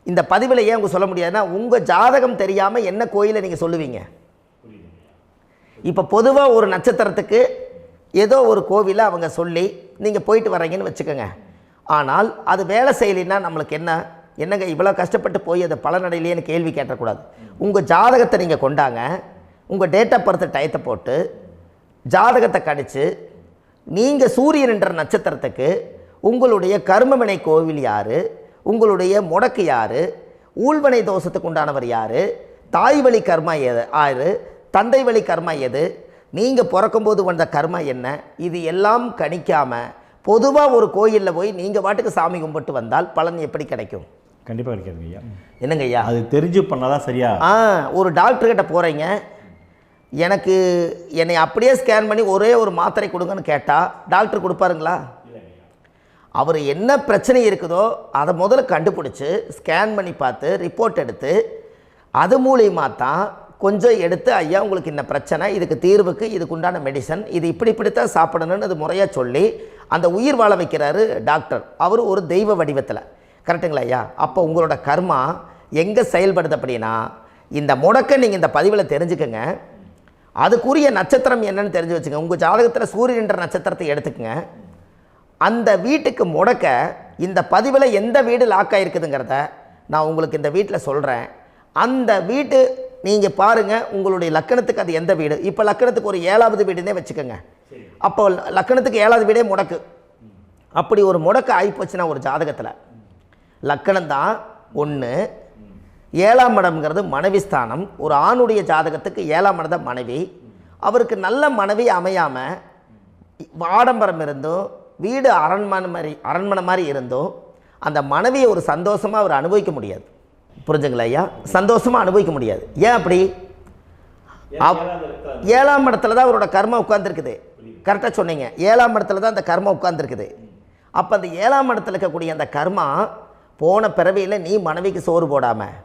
இந்த பதிவில் ஏன் உங்க சொல்ல முடியாதுன்னா உங்கள் ஜாதகம் தெரியாமல் என்ன கோயிலை நீங்கள் சொல்லுவீங்க? இப்போ பொதுவாக ஒரு நட்சத்திரத்துக்கு ஏதோ ஒரு கோவிலை அவங்க சொல்லி நீங்கள் போயிட்டு வர்றீங்கன்னு வச்சுக்கோங்க. ஆனால் அது வேலை செய்யலைன்னா நம்மளுக்கு என்னங்க இவ்வளோ கஷ்டப்பட்டு போய் அதை பலனடையிலேன்னு கேள்வி கேட்டக்கூடாது. உங்கள் ஜாதகத்தை நீங்கள் கொண்டாங்க, உங்கள் டேட் ஆஃப் பர்த் டயத்தை போட்டு ஜாதகத்தை கணிச்சு நீங்கள் சூரியன் என்ற நட்சத்திரத்துக்கு உங்களுடைய கர்மவினை கோவில் யார், உங்களுடைய முடக்கு யார், ஊழ்வனை தோஷத்துக்கு உண்டானவர் யார், தாய் வழி கர்மா யார், தந்தை வழி கர்மா எது, நீங்கள் பிறக்கும்போது வந்த கர்மா என்ன, இது எல்லாம் கணிக்காமல் பொதுவாக ஒரு கோயிலில் போய் நீங்கள் பாட்டுக்கு சாமி கும்பிட்டு வந்தால் பலன் எப்படி கிடைக்கும்? கண்டிப்பாக கிடைக்காதுங்க ஐயா. என்னங்க ஐயா? அது தெரிஞ்சு பண்ணாதான் சரியா? ஒரு டாக்டர்கிட்ட போகிறீங்க, என்னை அப்படியே ஸ்கேன் பண்ணி ஒரே ஒரு மாத்திரை கொடுங்கன்னு கேட்டால் டாக்டர் கொடுப்பாருங்களா? அவர் என்ன பிரச்சனை இருக்குதோ அதை முதல்ல கண்டுபிடிச்சி ஸ்கேன் பண்ணி பார்த்து ரிப்போர்ட் எடுத்து அது மூலியமாக தான் கொஞ்சம் எடுத்து ஐயா உங்களுக்கு இந்த பிரச்சனை, இதுக்கு தீர்வுக்கு இதுக்குண்டான மெடிசன், இது இப்படித்தான் சாப்பிடணும்னு அது முறையாக சொல்லி அந்த உயிர் வாழ வைக்கிறாரு டாக்டர். அவர் ஒரு தெய்வ வடிவத்தில். கரெக்டுங்களா ஐயா? அப்போ உங்களோட கர்மா எங்கே செயல்படுது அப்படின்னா, இந்த முடக்க நீங்கள் இந்த பதிவில் தெரிஞ்சுக்கங்க. அதுக்குரிய நட்சத்திரம் என்னன்னு தெரிஞ்சு வச்சுங்க. உங்கள் ஜாதகத்தில் சூரியன் என்ற நட்சத்திரத்தை எடுத்துக்கங்க. அந்த வீட்டுக்கு முடக்க இந்த பதிவில் எந்த வீடு லாக் ஆகிருக்குதுங்கிறத நான் உங்களுக்கு இந்த வீட்டில் சொல்கிறேன். அந்த வீட்டு நீங்கள் பாருங்கள், உங்களுடைய லக்கணத்துக்கு அது எந்த வீடு. இப்போ லக்கணத்துக்கு ஒரு 7வது வீடுன்னே வச்சுக்கோங்க. அப்போ லக்கணத்துக்கு 7வது வீடே முடக்கு. அப்படி ஒரு முடக்கு ஆகிப்போச்சுன்னா ஒரு ஜாதகத்தில் லக்கணம் தான் 1, 7ஆம் இடம்ங்கிறது மனைவி ஸ்தானம். ஒரு ஆணுடைய ஜாதகத்துக்கு 7ஆம் இடம் தான் மனைவி. அவருக்கு நல்ல மனைவி அமையாமல் ஆடம்பரம் இருந்தும் வீடு அரண்மனை மாதிரி இருந்தும் அந்த மனைவியை ஒரு சந்தோஷமாக அவர் அனுபவிக்க முடியாது. புரிஞ்சுங்களா ஐயா? சந்தோஷமாக அனுபவிக்க முடியாது. ஏன் அப்படி? 7ஆம் இடத்துல தான் அவரோட கர்மா உட்கார்ந்துருக்குது. கரெக்டாக சொன்னீங்க. 7ஆம் இடத்துல தான் அந்த கர்மா உட்கார்ந்துருக்குது. அப்போ அந்த 7ஆம் இடத்துல இருக்கக்கூடிய அந்த கர்மா போன பிறவியில் நீ மனைவிக்கு சோறு போடாமல்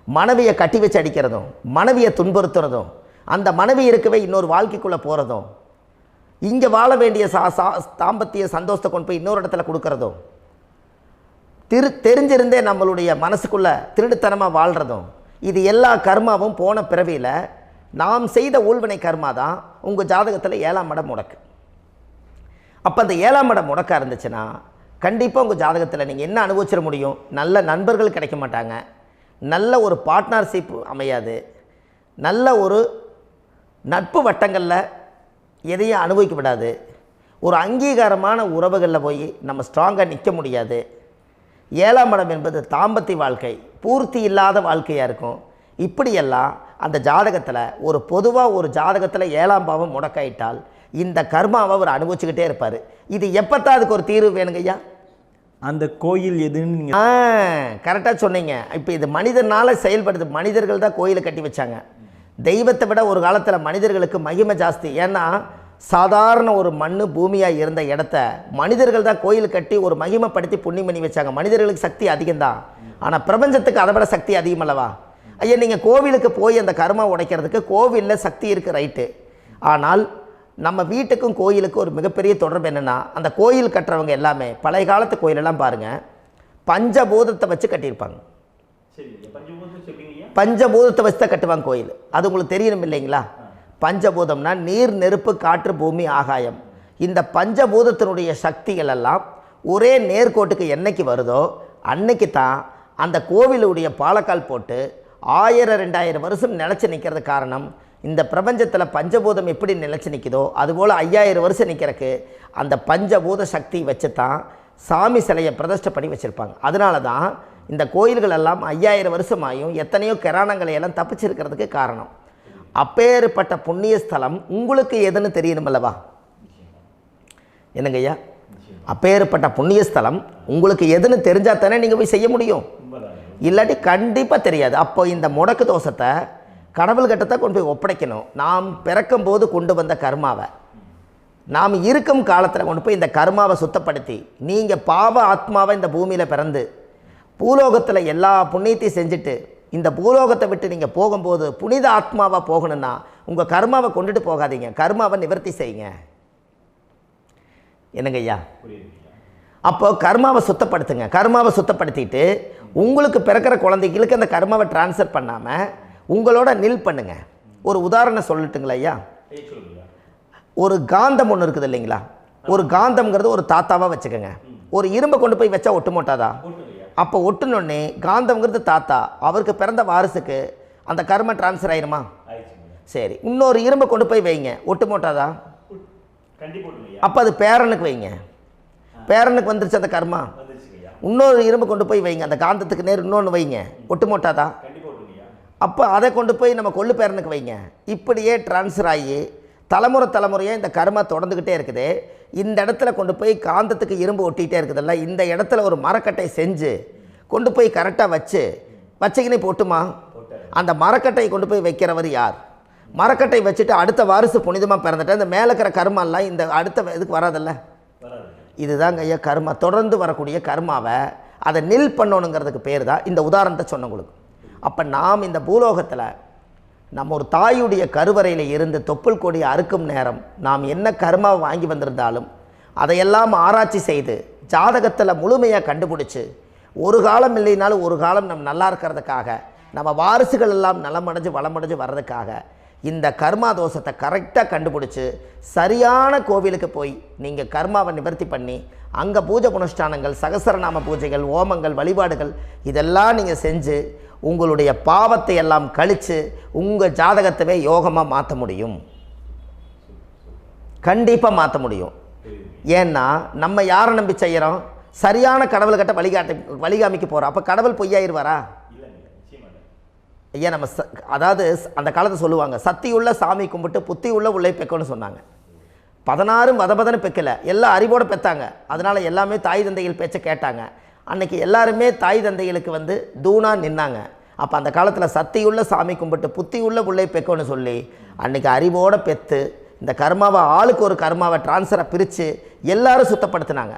மனைவியை கட்டி வச்சு அடிக்கிறதும், மனைவியை துன்புறுத்துறதும், அந்த மனைவி இருக்கவே இன்னொரு வாழ்க்கைக்குள்ளே போகிறதும், இங்கே வாழ வேண்டிய தாம்பத்திய சந்தோஷத்தை கொண்டு போய் இன்னொரு இடத்துல கொடுக்கறதும், தெரிஞ்சிருந்தே நம்மளுடைய மனசுக்குள்ளே திருடுத்தனமாக வாழ்கிறதும், இது எல்லா கர்மாவும் போன பிறவியில் நாம் செய்த ஊழ்வினை கர்மா தான் உங்கள் ஜாதகத்தில் 7ஆம் இடம் முடக்கு. அப்போ அந்த 7ஆம் இடம் முடக்கா இருந்துச்சுன்னா கண்டிப்பாக உங்கள் ஜாதகத்தில் நீங்கள் என்ன அனுபவிச்சிட முடியும்? நல்ல நண்பர்கள் கிடைக்க மாட்டாங்க, நல்ல ஒரு பார்ட்னர்ஷிப் அமையாது, நல்ல ஒரு நட்பு வட்டங்களில் எதையும் அனுபவிக்க விடாது, ஒரு அங்கீகாரமான உறவுகளில் போய் நம்ம ஸ்ட்ராங்காக நிற்க முடியாது. 7ஆம் இடம் என்பது தாம்பத்திய வாழ்க்கை, பூர்த்தி இல்லாத வாழ்க்கையாக இருக்கும். இப்படியெல்லாம் அந்த ஜாதகத்தில் ஒரு பொதுவாக ஒரு ஜாதகத்தில் 7ஆம் பாவம் முடக்காயிட்டால் இந்த கர்மாவை அவர் அனுபவிச்சுக்கிட்டே இருப்பார். இது எப்போத்தான் அதுக்கு ஒரு தீர்வு வேணுங்கய்யா? அந்த கோயில் எதுன்னு நீங்கள் கரெக்டாக சொன்னீங்க. இப்போ இது மனிதனால் செயல்படுது. மனிதர்கள் தான் கோயிலை கட்டி வச்சாங்க. தெய்வத்தை விட ஒரு காலத்தில் மனிதர்களுக்கு மகிமை ஜாஸ்தி. ஏன்னா சாதாரண ஒரு மண் பூமியாக இருந்த இடத்த மனிதர்கள் தான் கோயில் கட்டி ஒரு மகிமைப்படுத்தி புண்ணியம் பண்ணி வச்சாங்க. மனிதர்களுக்கு சக்தி அதிகம்தான், ஆனால் பிரபஞ்சத்துக்கு அதை விட சக்தி அதிகம் அல்லவா? ஐயா, நீங்கள் கோவிலுக்கு போய் அந்த கர்மா உடைக்கிறதுக்கு கோவிலில் சக்தி இருக்குது, ரைட்டு. ஆனால் நம்ம வீட்டுக்கும் கோயிலுக்கும் ஒரு மிகப்பெரிய தொடர்பு என்னென்னா, அந்த கோயில் கட்டுறவங்க எல்லாமே பழைய காலத்து கோயிலெல்லாம் பாருங்கள், பஞ்சபூதத்தை வச்சு கட்டியிருப்பாங்க. பஞ்சபூதத்தை வச்சு தான் கட்டுவாங்க கோயில். அது உங்களுக்கு தெரியணும் இல்லைங்களா? பஞ்சபூதம்னா நீர், நெருப்பு, காற்று, பூமி, ஆகாயம். இந்த பஞ்சபூதத்தினுடைய சக்திகள் எல்லாம் ஒரே நேர்கோட்டுக்கு என்னைக்கு வருதோ அன்னைக்கு தான் அந்த கோவிலுடைய பாலக்கால் போட்டு 1000-2000 வருஷம் நிலச்சி நிற்கிறது. காரணம், இந்த பிரபஞ்சத்தில் பஞ்சபூதம் எப்படி நிலச்சி நிற்குதோ அதுபோல் 5000 வருஷம் நிற்கிறதுக்கு அந்த பஞ்சபூத சக்தி வச்சு தான் சாமி சிலையை பிரதிஷ்டை பண்ணி வச்சுருப்பாங்க. அதனால தான் இந்த கோயில்கள் எல்லாம் 5000 வருஷமாயும் எத்தனையோ கிராணங்களை எல்லாம் தப்பிச்சிருக்கிறதுக்கு காரணம். அப்பேற்பட்ட புண்ணிய ஸ்தலம் உங்களுக்கு எதுன்னு தெரியணும் அல்லவா? என்னங்கய்யா? அப்பேற்பட்ட புண்ணிய ஸ்தலம் உங்களுக்கு எதுன்னு தெரிஞ்சால் தானே நீங்கள் போய் செய்ய முடியும், இல்லாட்டி கண்டிப்பாக தெரியாது. அப்போ இந்த முடக்கு தோஷத்தை கடவுள்கிட்ட கொண்டு போய் ஒப்படைக்கணும். நாம் பிறக்கும் போது கொண்டு வந்த கர்மாவை நாம் இருக்கும் காலத்தில் கொண்டு போய் இந்த கர்மாவை சுத்தப்படுத்தி, நீங்கள் பாவ ஆத்மாவை இந்த பூமியில் பிறந்து பூலோகத்தில் எல்லா புண்ணியத்தையும் செஞ்சுட்டு இந்த பூலோகத்தை விட்டு நீங்கள் போகும்போது புனித ஆத்மாவாக போகணுன்னா உங்கள் கர்மாவை கொண்டுட்டு போகாதீங்க, கர்மாவை நிவர்த்தி செய்யுங்க. என்னங்கய்யா? அப்போ கர்மாவை சுத்தப்படுத்துங்க. கர்மாவை சுத்தப்படுத்திட்டு உங்களுக்கு பிறக்கிற குழந்தைகளுக்கு அந்த கர்மாவை டிரான்ஸ்ஃபர் பண்ணாமல் உங்களோட நில் பண்ணுங்க. ஒரு உதாரணம் சொல்லட்டுங்களா ஐயா? ஒரு காந்தம் ஒன்று இருக்குது இல்லைங்களா? ஒரு காந்தம்ங்கிறது ஒரு தாத்தாவாக வச்சுக்கோங்க. ஒரு இரும்பை கொண்டு போய் வச்சா ஒட்டு மோட்டாதா? அப்போ ஒட்டுனோடனே காந்தம்ங்கிறது தாத்தா, அவருக்கு பிறந்த வாரிசுக்கு அந்த கர்ம டிரான்ஸ்ஃபர் ஆயிருமா? சரி, இன்னொரு இரும்பை கொண்டு போய் வைங்க, ஒட்டு மோட்டாதா? அப்போ அது பேரனுக்கு வைங்க, பேரனுக்கு வந்துருச்சு அந்த கர்மா. இன்னொரு இரும்பை கொண்டு போய் வைங்க, அந்த காந்தத்துக்கு நேர் இன்னொன்று வைங்க, ஒட்டு மோட்டாதா? அப்போ அதை கொண்டு போய் நம்ம கொள்ளு பேரனுக்கு வைங்க. இப்படியே டிரான்ஸ்ஃபர் ஆகி தலைமுறையாக இந்த கர்மா தொடர்ந்துக்கிட்டே இருக்குது. இந்த இடத்துல கொண்டு போய் காந்தத்துக்கு இரும்பு ஒட்டிகிட்டே இருக்குதுல்ல, இந்த இடத்துல ஒரு மரக்கட்டை செஞ்சு கொண்டு போய் கரெக்டாக வச்சுக்கினே போட்டுமா? அந்த மரக்கட்டையை கொண்டு போய் வைக்கிறவர் யார்? மரக்கட்டை வச்சுட்டு அடுத்த வாரிசு புனிதமாக பிறந்துட்டு அந்த மேலே இருக்கிற கர்மாலாம் இந்த அடுத்த இதுக்கு வராதில்ல. இதுதாங்க ஐயா கர்மா. தொடர்ந்து வரக்கூடிய கர்மாவை அதை நில் பண்ணணுங்கிறதுக்கு பேர் தான் இந்த உதாரணத்தை சொன்னவங்களுக்கு. அப்போ நாம் இந்த பூலோகத்தில் நம்ம ஒரு தாயுடைய கருவறையில் இருந்து தொப்புள் கொடி அறுக்கும் நேரம் நாம் என்ன கர்மாவை வாங்கி வந்திருந்தாலும் அதையெல்லாம் ஆராய்ச்சி செய்து ஜாதகத்தில் முழுமையாக கண்டுபிடிச்சி ஒரு காலம் இல்லைனாலும் ஒரு காலம் நம்ம நல்லா இருக்கிறதுக்காக, நம்ம வாரிசுகள் எல்லாம் நலமடைஞ்சு வளமடைஞ்சு வர்றதுக்காக இந்த கர்மா தோஷத்தை கரெக்டாக கண்டுபிடிச்சி சரியான கோவிலுக்கு போய் நீங்கள் கர்மாவை நிவர்த்தி பண்ணி அங்கே பூஜை புனஸ்தானங்கள், சகசரநாம பூஜைகள், ஓமங்கள், வழிபாடுகள் இதெல்லாம் நீங்கள் செஞ்சு உங்களுடைய பாவத்தை எல்லாம் கழித்து உங்கள் ஜாதகத்தவே யோகமாக மாற்ற முடியும். கண்டிப்பாக மாற்ற முடியும். ஏன்னா நம்ம யாரை நம்பி செய்கிறோம்? சரியான கடவுள்கிட்ட வழிகாமிக்க போகிறோம். அப்போ கடவுள் பொய்யாயிருவாரா? ஐயா நம்ம அதாவது அந்த காலத்தை சொல்லுவாங்க, சத்தியுள்ள சாமி கும்பிட்டு புத்தி உள்ள உள்ளே பெக்கணும்னு சொன்னாங்க. 16 வதபதன்னு பெக்கலை, எல்லாம் அறிவோடு பெற்றாங்க. அதனால் எல்லாமே தாய் தந்தைகள் பேச்சை கேட்டாங்க. அன்றைக்கி எல்லாருமே தாய் தந்தைகளுக்கு தூணாக நின்னாங்க. அப்போ அந்த காலத்தில் சத்தியுள்ள சாமி கும்பிட்டு புத்தி உள்ள உள்ளே பெக்கணும்னு சொல்லி அன்றைக்கி அறிவோடு பெற்று இந்த கர்மாவை ஆளுக்கு ஒரு கர்மாவை டிரான்ஸ்ஃபரை பிரித்து எல்லாரும் சுத்தப்படுத்தினாங்க.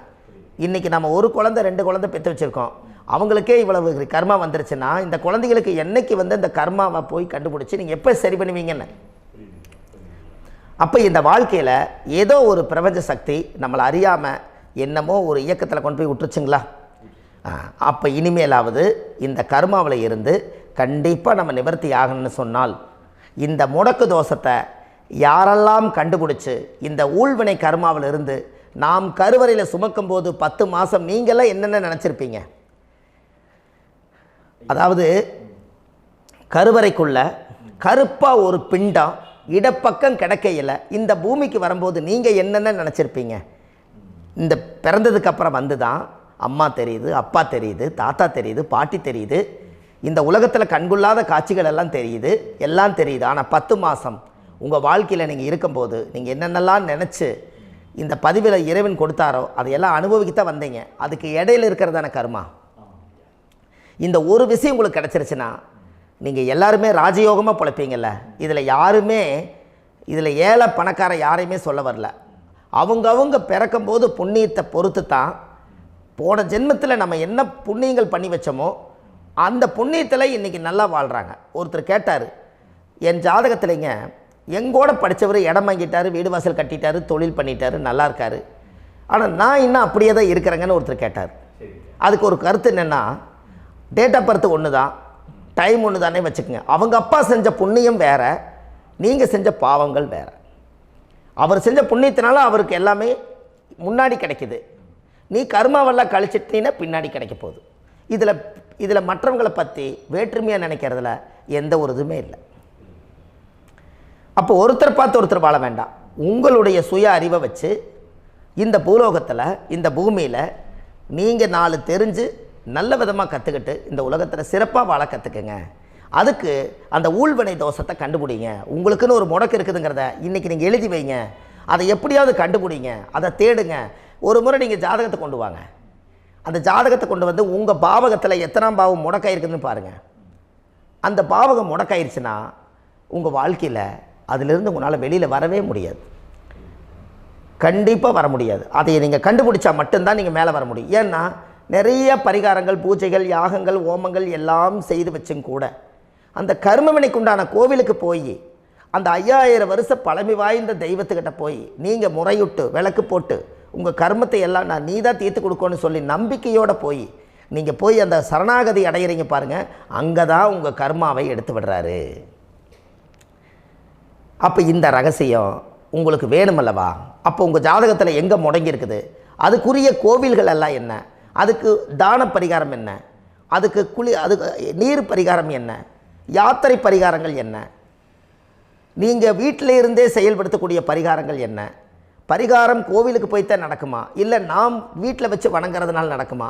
இன்றைக்கி நம்ம ஒரு குழந்தை 2 குழந்தை பெற்று வச்சுருக்கோம். அவங்களுக்கே இவ்வளவு கர்மா வந்துருச்சுன்னா இந்த குழந்தைகளுக்கு என்னைக்கு இந்த கர்மாவை போய் கண்டுபிடிச்சி நீங்கள் எப்போ சரி பண்ணுவீங்கன்னு. அப்போ இந்த வாழ்க்கையில் ஏதோ ஒரு பிரபஞ்ச சக்தி நம்மளை அறியாமல் என்னமோ ஒரு இயக்கத்தில் கொண்டு போய் விட்டுருச்சுங்களா? அப்போ இனிமேலாவது இந்த கர்மாவில் இருந்து கண்டிப்பாக நம்ம நிவர்த்தி ஆகணும்னு சொன்னால் இந்த முடக்கு தோஷத்தை யாரெல்லாம் கண்டுபிடிச்சி இந்த ஊழ்வினை கர்மாவில் இருந்து நாம் கருவறையில் சுமக்கும் போது 10 மாதம் நீங்களாம் என்னென்ன நினச்சிருப்பீங்க? அதாவது கருவறைக்குள்ள கருப்பாக ஒரு பிண்டம் இடப்பக்கம் கிடக்கையில் இந்த பூமிக்கு வரும்போது நீங்கள் என்னென்ன நினச்சிருப்பீங்க? இந்த பிறந்ததுக்கு அப்புறம் வந்து தான் அம்மா தெரியுது, அப்பா தெரியுது, தாத்தா தெரியுது, பாட்டி தெரியுது, இந்த உலகத்தில் கண்கொள்ளாத காட்சிகள் எல்லாம் தெரியுது, எல்லாம் தெரியுது. ஆனால் 10 மாதம் உங்கள் வாழ்க்கையில் நீங்கள் இருக்கும்போது நீங்கள் என்னென்னலாம் நினச்சி இந்த பதிவில் இறைவன் கொடுத்தாரோ அதையெல்லாம் அனுபவிக்கத்தான் வந்தீங்க. அதுக்கு இடையில இருக்கிறதான கர்மா. இந்த ஒரு விஷயம் உங்களுக்கு கிடச்சிருச்சுன்னா நீங்கள் எல்லாருமே ராஜயோகமாக பிழைப்பீங்கள்ல. இதில் ஏழை பணக்கார யாரையுமே சொல்ல வரல. அவங்க பிறக்கும்போது புண்ணியத்தை பொறுத்து தான் போன ஜென்மத்தில் நம்ம என்ன புண்ணியங்கள் பண்ணி வச்சோமோ அந்த புண்ணியத்தில் இன்றைக்கி நல்லா வாழ்கிறாங்க. ஒருத்தர் கேட்டார், என் ஜாதகத்தில்ங்க எங்கூட படித்தவர் இடம் வாங்கிட்டார், வீடு வாசல் கட்டிட்டார், தொழில் பண்ணிட்டார், நல்லா இருக்கார், ஆனால் நான் இன்னும் அப்படியே தான் இருக்கிறேங்கன்னு ஒருத்தர் கேட்டார். அதுக்கு ஒரு கருத்து என்னென்னா, டேட் ஆஃப் பர்த் ஒன்று தான், டைம் ஒன்று தானே வச்சுக்கோங்க. அவங்க அப்பா செஞ்ச புண்ணியம் வேறு, நீங்கள் செஞ்ச பாவங்கள் வேறு. அவர் செஞ்ச புண்ணியத்தினால அவருக்கு எல்லாமே முன்னாடி கிடைக்கிது. நீ கர்மாவெல்லாம் கழிச்சிட்டினா பின்னாடி கிடைக்க போகுது. இதில் மற்றவங்களை பற்றி வேற்றுமையாக நினைக்கிறதுல எந்த ஒரு இதுவுமே இல்லை. அப்போ ஒருத்தர் பார்த்து ஒருத்தர் வாழ வேண்டாம். உங்களுடைய சுய அறிவை வச்சு இந்த பூலோகத்தில் இந்த பூமியில் நீங்கள் 4 தெரிஞ்சு நல்ல விதமாக கற்றுக்கிட்டு இந்த உலகத்தில் சிறப்பாக வாழ கற்றுக்குங்க. அதுக்கு அந்த ஊழ்வினை தோஷத்தை கண்டுபிடிங்க. உங்களுக்குன்னு ஒரு முடக்கு இருக்குதுங்கிறத இன்றைக்கி நீங்கள் எழுதி வைங்க. அதை எப்படியாவது கண்டுபிடிங்க, அதை தேடுங்க. ஒரு முறை நீங்கள் ஜாதகத்தை கொண்டு வாங்க. அந்த ஜாதகத்தை கொண்டு வந்து உங்கள் பாவகத்தில் எத்தனாம் பாவம் முடக்காயிருக்குதுன்னு பாருங்கள். அந்த பாவகம் முடக்காயிருச்சுன்னா உங்கள் வாழ்க்கையில் அதிலிருந்து உங்களால் வெளியில் வரவே முடியாது, கண்டிப்பாக வர முடியாது. அதை நீங்கள் கண்டுபிடிச்சா மட்டும்தான் நீங்கள் மேலே வர முடியும். ஏன்னா நிறைய பரிகாரங்கள், பூஜைகள், யாகங்கள், ஓமங்கள் எல்லாம் செய்து வச்சும் கூட அந்த கர்மவினைக்கு உண்டான கோவிலுக்கு போய் அந்த 5000 வருஷ பழமை வாய்ந்த தெய்வத்துக்கிட்ட போய் நீங்கள் முறையிட்டு விளக்கு போட்டு உங்கள் கர்மத்தை எல்லாம் நான் நீ தான் தீர்த்து கொடுக்கணும்னு சொல்லி நம்பிக்கையோடு நீங்கள் போய் அந்த சரணாகதி அடையிறீங்க பாருங்கள், அங்கே தான் உங்கள் கர்மாவை எடுத்து விடுறாரு. அப்போ இந்த ரகசியம் உங்களுக்கு வேணுமல்லவா? அப்போ உங்கள் ஜாதகத்தில் எங்கே முடங்கி அதுக்குரிய கோவில்கள் எல்லாம் என்ன, அதுக்கு தான பரிகாரம் என்ன, அதுக்கு நீர் பரிகாரம் என்ன, யாத்திரை பரிகாரங்கள் என்ன, நீங்கள் வீட்டில் இருந்தே செயல்படுத்தக்கூடிய பரிகாரங்கள் என்ன, பரிகாரம் கோவிலுக்கு போய்த்தான் நடக்குமா, இல்லை நாம் வீட்டில் வச்சு வணங்குறதுனால நடக்குமா,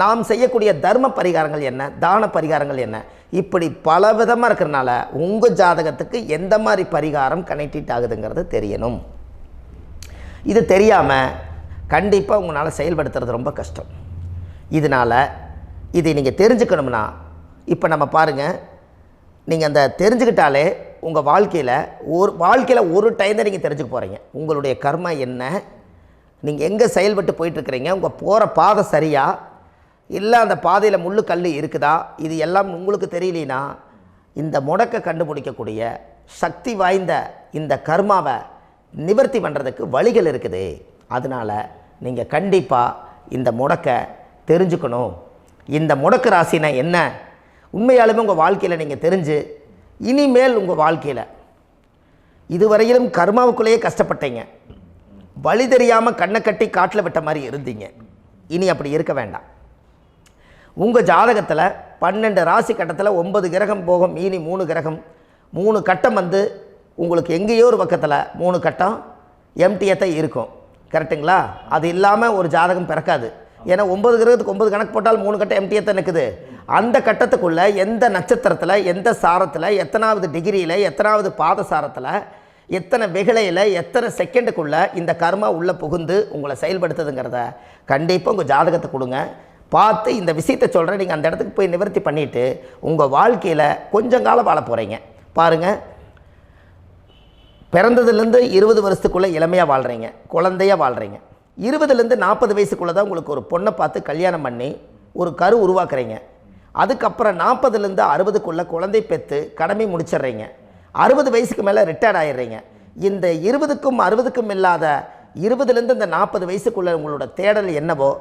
நாம் செய்யக்கூடிய தர்ம பரிகாரங்கள் என்ன, தான பரிகாரங்கள் என்ன, இப்படி பல விதமாக இருக்கிறனால உங்கள் ஜாதகத்துக்கு எந்த மாதிரி பரிகாரம் கனெக்ட் ஆகுதுங்கிறது தெரியணும். இது தெரியாமல் கண்டிப்பாக உங்களால் செயல்படுத்துறது ரொம்ப கஷ்டம். இதனால் இதை நீங்கள் தெரிஞ்சுக்கணும்னா இப்போ நம்ம பாருங்கள், நீங்கள் அந்த தெரிஞ்சுக்கிட்டாலே உங்கள் வாழ்க்கையில் ஒரு டைம் தான் நீங்கள் தெரிஞ்சுக்க போகிறீங்க. உங்களுடைய கர்மா என்ன, நீங்கள் எங்கே செயல்பட்டு போயிட்டுருக்கிறீங்க, உங்கள் போகிற பாதை சரியா இல்லை அந்த பாதையில் முள்ளு கல் இருக்குதா, இது எல்லாம் உங்களுக்கு தெரியலனா இந்த முடக்கை கண்டுபிடிக்கக்கூடிய சக்தி வாய்ந்த இந்த கர்மாவை நிவர்த்தி பண்ணுறதுக்கு வழிகள் இருக்குது. அதனால் நீங்கள் கண்டிப்பாக இந்த முடக்கை தெரிஞ்சுக்கணும். இந்த முடக்கு ராசினா என்ன உண்மையாலுமே உங்கள் வாழ்க்கையில் நீங்கள் தெரிஞ்சு இனிமேல் உங்கள் வாழ்க்கையில் இதுவரையிலும் கர்மாவுக்குள்ளேயே கஷ்டப்பட்டீங்க, வழி தெரியாமல் கண்ணை கட்டி காட்டில் விட்ட மாதிரி இருந்தீங்க. இனி அப்படி இருக்க வேண்டாம். உங்கள் ஜாதகத்தில் 12 ராசி கட்டத்தில் 9 கிரகம் போகும், மீனி 3 கிரகம், 3 கட்டம் உங்களுக்கு எங்கேயோ ஒரு பக்கத்தில் 3 கட்டம் எம்டியாக தான் இருக்கும். கரெக்டுங்களா? அது இல்லாமல் ஒரு ஜாதகம் பிறக்காது. ஏன்னா 9 கிரகத்துக்கு 9 கணக்கு போட்டால் 3 கட்டம் எம்டியாக தான் நிற்குது. அந்த கட்டத்துக்குள்ளே எந்த நட்சத்திரத்தில், எந்த சாரத்தில், எத்தனாவது டிகிரியில், எத்தனாவது பாதசாரத்தில், எத்தனை வெகுளையில், எத்தனை செகண்டுக்குள்ளே இந்த கர்மா உள்ளே புகுந்து உங்களை செயல்படுத்துதுங்கிறத கண்டிப்பாக உங்கள் ஜாதகத்தை கொடுங்க. பார்த்து இந்த விஷயத்தை சொல்கிறேன், நீங்கள் அந்த இடத்துக்கு போய் நிவர்த்தி பண்ணிவிட்டு உங்கள் வாழ்க்கையில் கொஞ்சம் காலம் வாழ போகிறீங்க. பாருங்கள், பிறந்ததுலேருந்து 20 வருஷத்துக்குள்ளே இளமையாக வாழ்கிறீங்க, குழந்தையாக வாழ்கிறீங்க. 20லேருந்து 40 வயசுக்குள்ளே தான் உங்களுக்கு ஒரு பொண்ணை பார்த்து கல்யாணம் பண்ணி ஒரு கரு உருவாக்குறீங்க. அதுக்கப்புறம் 40லேருந்து 60க்குள்ளே குழந்தை பெற்று கடமை முடிச்சிடுறீங்க. 60 வயசுக்கு மேலே ரிட்டையர்ட் ஆகிடுறீங்க. இந்த 20க்கும் 60க்கும் இல்லாத 20லேருந்து இந்த 40 வயசுக்குள்ளே உங்களோட தேடல் என்னவோ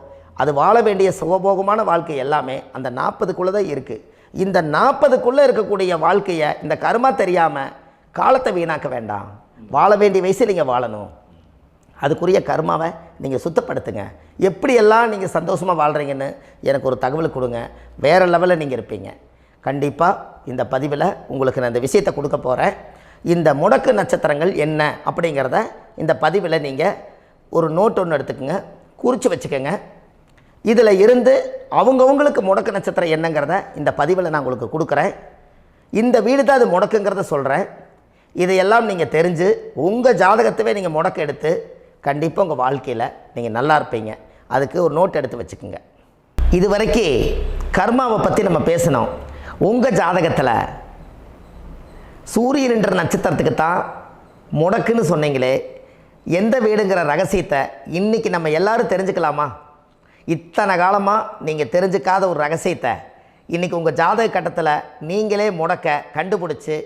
அது வாழ வேண்டிய சுகபோகமான வாழ்க்கை எல்லாமே அந்த 40க்குள்ளே தான் இருக்குது. இந்த 40க்குள்ளே இருக்கக்கூடிய வாழ்க்கையை இந்த கர்மா தெரியாமல் காலத்தை வீணாக்க வேண்டாம். வாழ வேண்டிய வயசில் நீங்கள் வாழணும். அதுக்குரிய கர்மாவை நீங்கள் சுத்தப்படுத்துங்க. எப்படியெல்லாம் நீங்கள் சந்தோஷமாக வாழ்கிறீங்கன்னு எனக்கு ஒரு தகவல் கொடுங்க. வேறு லெவலில் நீங்கள் இருப்பீங்க. கண்டிப்பாக இந்த பதிவில் உங்களுக்கு நான் இந்த விஷயத்தை கொடுக்க போகிறேன். இந்த முடக்கு நட்சத்திரங்கள் என்ன அப்படிங்கிறத இந்த பதிவில் நீங்கள் ஒரு நோட் ஒன்று எடுத்துக்கோங்க, குறித்து வச்சுக்கோங்க. இதில் இருந்து அவங்கவுங்களுக்கு முடக்கு நட்சத்திரம் என்னங்கிறத இந்த பதிவில் நான் உங்களுக்கு கொடுக்குறேன். இந்த வீடு தான் அது முடக்குங்கிறத சொல்கிறேன். இதையெல்லாம் நீங்கள் தெரிஞ்சு உங்கள் ஜாதகத்தவே நீங்கள் முடக்கு எடுத்து கண்டிப்பாக உங்கள் வாழ்க்கையில் நீங்கள் நல்லா இருப்பீங்க. அதுக்கு ஒரு நோட் எடுத்து வச்சுக்கோங்க. இது வரைக்கும் கர்மாவை பற்றி நம்ம பேசினோம். உங்கள் ஜாதகத்தில் சூரியன் என்ற நட்சத்திரத்துக்கு தான் முடக்குன்னு சொன்னீங்களே, எந்த வீடுங்கிற ரகசியத்தை இன்றைக்கி நம்ம எல்லோரும் தெரிஞ்சுக்கலாமா? இத்தனை காலமாக நீங்கள் தெரிஞ்சுக்காத ஒரு ரகசியத்தை இன்றைக்கி உங்கள் ஜாதக கட்டத்தில் நீங்களே முடக்க கண்டுபிடிச்சி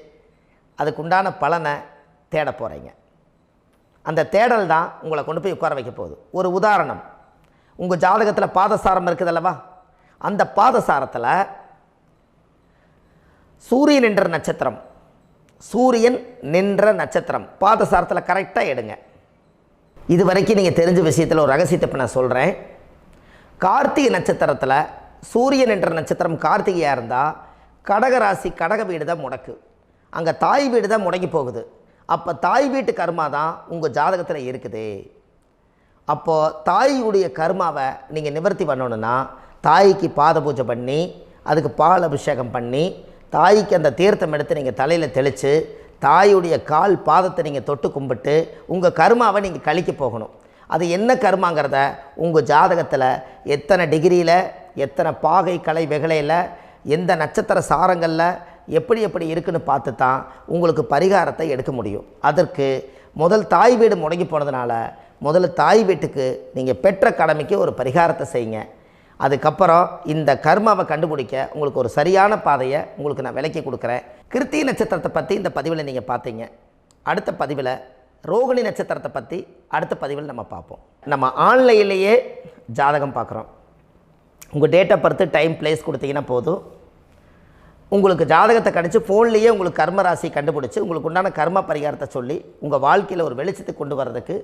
அதுக்குண்டான பலனை தேட போகிறீங்க. அந்த தேடல் தான் உங்களை கொண்டு போய் உட்கார வைக்க போகுது. ஒரு உதாரணம், உங்கள் ஜாதகத்தில் பாதசாரம் இருக்குது அல்லவா? அந்த பாதசாரத்தில் சூரியன் என்ற நட்சத்திரம், சூரியன் நின்ற நட்சத்திரம் பாதசாரத்தில் கரெக்டாக எடுங்க. இது வரைக்கும் நீங்கள் தெரிஞ்ச விஷயத்தில் ஒரு ரகசியத்தை இப்போ நான் சொல்கிறேன். கார்த்திகை நட்சத்திரத்தில் சூரியன் என்ற நட்சத்திரம் கார்த்திகையாக இருந்தால் கடகராசி கடக வீடு தான் முடக்கு. அங்கே தாய் வீடு தான் முடங்கி போகுது. அப்போ தாய் வீட்டு கர்மா தான் உங்கள் ஜாதகத்தில் இருக்குது. அப்போது தாயுடைய கர்மாவை நீங்கள் நிவர்த்தி பண்ணணுன்னா தாய்க்கு பாத பூஜை பண்ணி அதுக்கு பால் அபிஷேகம் பண்ணி தாய்க்கு அந்த தீர்த்தம் எடுத்து நீங்கள் தலையில் தெளித்து தாயுடைய கால் பாதத்தை நீங்கள் தொட்டு கும்பிட்டு உங்கள் கர்மாவை நீங்கள் கழிக்க போகணும். அது என்ன கர்மாங்கிறத உங்கள் ஜாதகத்தில் எத்தனை டிகிரியில், எத்தனை பாகை கலை வெகலையில், எந்த நட்சத்திர சாரங்களில் எப்படி எப்படி இருக்குன்னு பார்த்து தான் உங்களுக்கு பரிகாரத்தை எடுக்க முடியும். அதற்கு முதல் தாய் வீடு முடங்கி போனதுனால முதல்ல தாய் வீட்டுக்கு நீங்கள் பெற்ற கடமைக்கு ஒரு பரிகாரத்தை செய்யுங்க. அதுக்கப்புறம் இந்த கர்மாவை கண்டுபிடிக்க உங்களுக்கு ஒரு சரியான பாதையை உங்களுக்கு நான் விளக்கி கொடுக்குறேன். கிருத்திகை நட்சத்திரத்தை பற்றி இந்த பதிவில் நீங்கள் பார்த்தீங்க. அடுத்த பதிவில் ரோகிணி நட்சத்திரத்தை பற்றி அடுத்த பதிவில் நம்ம பார்ப்போம். நம்ம ஆன்லைன்லேயே ஜாதகம் பார்க்குறோம். உங்கள் date of birth, time, place கொடுத்தீங்கன்னா போதும். உங்களுக்கு ஜாதகத்தை கணிச்சு ஃபோன்லேயே உங்களுக்கு கர்ம ராசி கண்டுபிடிச்சி உங்களுக்கு உண்டான கர்ம பரிகாரத்தை சொல்லி உங்கள் வாழ்க்கையில் ஒரு வெளிச்சத்தை கொண்டு வர்றதுக்கு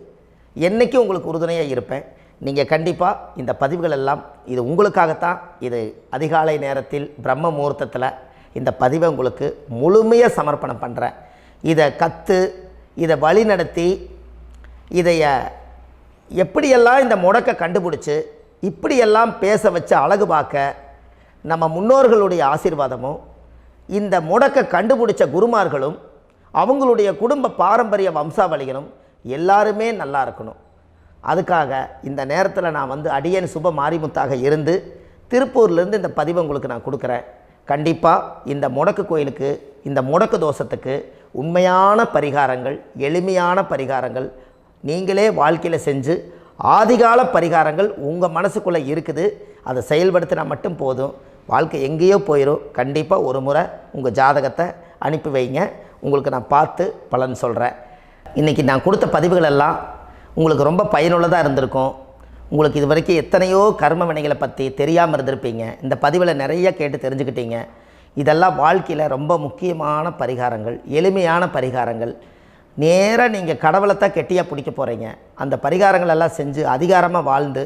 என்றைக்கும் உங்களுக்கு உறுதுணையாக இருப்பேன். நீங்கள் கண்டிப்பாக இந்த பதிவுகள் எல்லாம் இது உங்களுக்காகத்தான். இது அதிகாலை நேரத்தில் பிரம்ம முகூர்த்தத்தில் இந்த பதிவை உங்களுக்கு முழுமையாக சமர்ப்பணம் பண்ணுறேன். இதை இதை வழி நடத்தி இதைய எப்படியெல்லாம் இந்த முடக்கை கண்டுபிடிச்சி இப்படியெல்லாம் பேச வச்சு அழகு பார்க்க நம்ம முன்னோர்களுடைய ஆசீர்வாதமும் இந்த முடக்கை கண்டுபிடிச்ச குருமார்களும் அவங்களுடைய குடும்ப பாரம்பரிய வம்சாவளிகளும் எல்லாருமே நல்லா இருக்கணும். அதுக்காக இந்த நேரத்தில் நான் வந்து அடியேன் சுப மாரிமுத்தாக இருந்து திருப்பூர்லேருந்து இந்த பதிவை உங்களுக்கு நான் கொடுக்குறேன். கண்டிப்பாக இந்த முடக்கு கோயிலுக்கு, இந்த முடக்கு தோஷத்துக்கு உண்மையான பரிகாரங்கள், எளிமையான பரிகாரங்கள் நீங்களே வாழ்க்கையில் செஞ்சு ஆதிகால பரிகாரங்கள் உங்கள் மனசுக்குள்ளே இருக்குது. அதை செயல்படுத்தினா மட்டும் போதும், வாழ்க்கை எங்கேயோ போயிடும். கண்டிப்பாக ஒரு முறை உங்கள் ஜாதகத்தை அனுப்பி வைங்க, உங்களுக்கு நான் பார்த்து பலன் சொல்கிறேன். இன்றைக்கி நான் கொடுத்த பதிவுகள் எல்லாம் உங்களுக்கு ரொம்ப பயனுள்ளதாக இருந்திருக்கும். உங்களுக்கு இது வரைக்கும் எத்தனையோ கர்ம வினைகளை பற்றி தெரியாமல் இருந்திருப்பீங்க. இந்த பதிவில் நிறைய கேட்டு தெரிஞ்சுக்கிட்டீங்க. இதெல்லாம் வாழ்க்கையில் ரொம்ப முக்கியமான பரிகாரங்கள், எளிமையான பரிகாரங்கள். நேராக நீங்கள் கடவுளைத்தான் கெட்டியாக பிடிக்க போகிறீங்க. அந்த பரிகாரங்கள் எல்லாம் செஞ்சு அதிகாரமாக வாழ்ந்து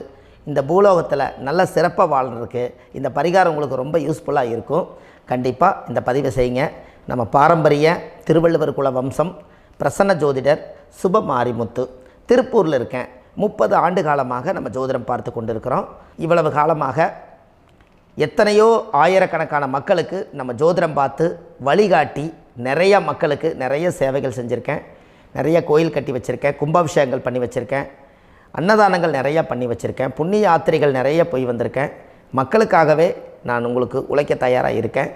இந்த பூலோகத்தில் நல்ல சிறப்பாக வாழ்கிறதுக்கு இந்த பரிகாரம் உங்களுக்கு ரொம்ப யூஸ்ஃபுல்லாக இருக்கும். கண்டிப்பாக இந்த பதிவை செய்யுங்க. நம்ம பாரம்பரிய திருவள்ளுவர் குல வம்சம், பிரசன்ன ஜோதிடர் சுப மாரிமுத்து, திருப்பூரில் இருக்கேன். 30 ஆண்டு காலமாக நம்ம ஜோதிடம் பார்த்து கொண்டு இருக்கிறோம். இவ்வளவு காலமாக எத்தனையோ ஆயிரக்கணக்கான மக்களுக்கு நம்ம ஜோதிடம் பார்த்து வழிகாட்டி நிறைய மக்களுக்கு நிறைய சேவைகள் செஞ்சுருக்கேன். நிறைய கோயில் கட்டி வச்சுருக்கேன், கும்பாபிஷேகங்கள் பண்ணி வச்சுருக்கேன், அன்னதானங்கள் நிறையா பண்ணி வச்சுருக்கேன், புண்ணிய யாத்திரைகள் நிறைய போய் வந்திருக்கேன். மக்களுக்காகவே நான் உங்களுக்கு உழைக்க தயாராக இருக்கேன்.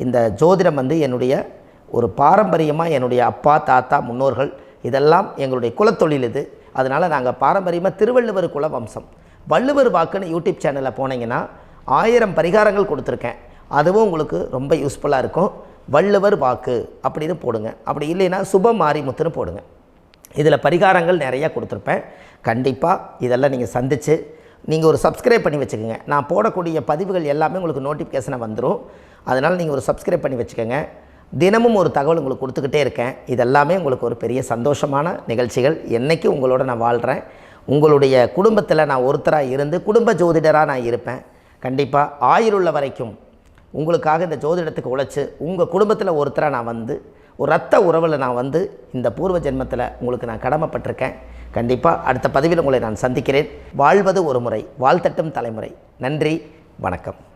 இந்த ஜோதிடம் வந்து என்னுடைய ஒரு பாரம்பரியமாக என்னுடைய அப்பா, தாத்தா, முன்னோர்கள் இதெல்லாம் எங்களுடைய குலத்தொழில் இது. அதனால் நாங்கள் பாரம்பரியமாக திருவள்ளுவர் குல வம்சம். வள்ளுவர் வாக்குன்னு யூடியூப் சேனலில் போனீங்கன்னா 1000 பரிகாரங்கள் கொடுத்துருக்கேன். அதுவும் உங்களுக்கு ரொம்ப யூஸ்ஃபுல்லாக இருக்கும். வள்ளுவர் வாக்கு அப்படின்னு போடுங்க. அப்படி இல்லைன்னா சுப மாரிமுத்துன்னு போடுங்க. இதில் பரிகாரங்கள் நிறையா கொடுத்துருப்பேன். கண்டிப்பாக இதெல்லாம் நீங்கள் சந்தித்து நீங்கள் ஒரு சப்ஸ்கிரைப் பண்ணி வச்சுக்கோங்க. நான் போடக்கூடிய பதிவுகள் எல்லாமே உங்களுக்கு நோட்டிஃபிகேஷனை வந்துடும். அதனால் நீங்கள் ஒரு சப்ஸ்கிரைப் பண்ணி வச்சுக்கோங்க. தினமும் ஒரு தகவல் உங்களுக்கு கொடுத்துக்கிட்டே இருக்கேன். இதெல்லாமே உங்களுக்கு ஒரு பெரிய சந்தோஷமான நிகழ்ச்சிகள். என்றைக்கும் உங்களோட நான் வாழ்கிறேன். உங்களுடைய குடும்பத்தில் நான் ஒருத்தராக இருந்து குடும்ப ஜோதிடராக நான் இருப்பேன். கண்டிப்பாக ஆயுளுள்ள வரைக்கும் உங்களுக்காக இந்த ஜோதிடத்துக்கு உழைச்சி உங்கள் குடும்பத்தில் ஒருத்தராக நான் வந்து ஒரு ரத்த உறவில் நான் வந்து இந்த பூர்வ ஜென்மத்தில் உங்களுக்கு நான் கடமைப்பட்டிருக்கேன். கண்டிப்பாக அடுத்த பதிவில் உங்களை நான் சந்திக்கிறேன். வாழ்வது ஒரு முறை, வாழ்த்தட்டும் தலைமுறை. நன்றி, வணக்கம்.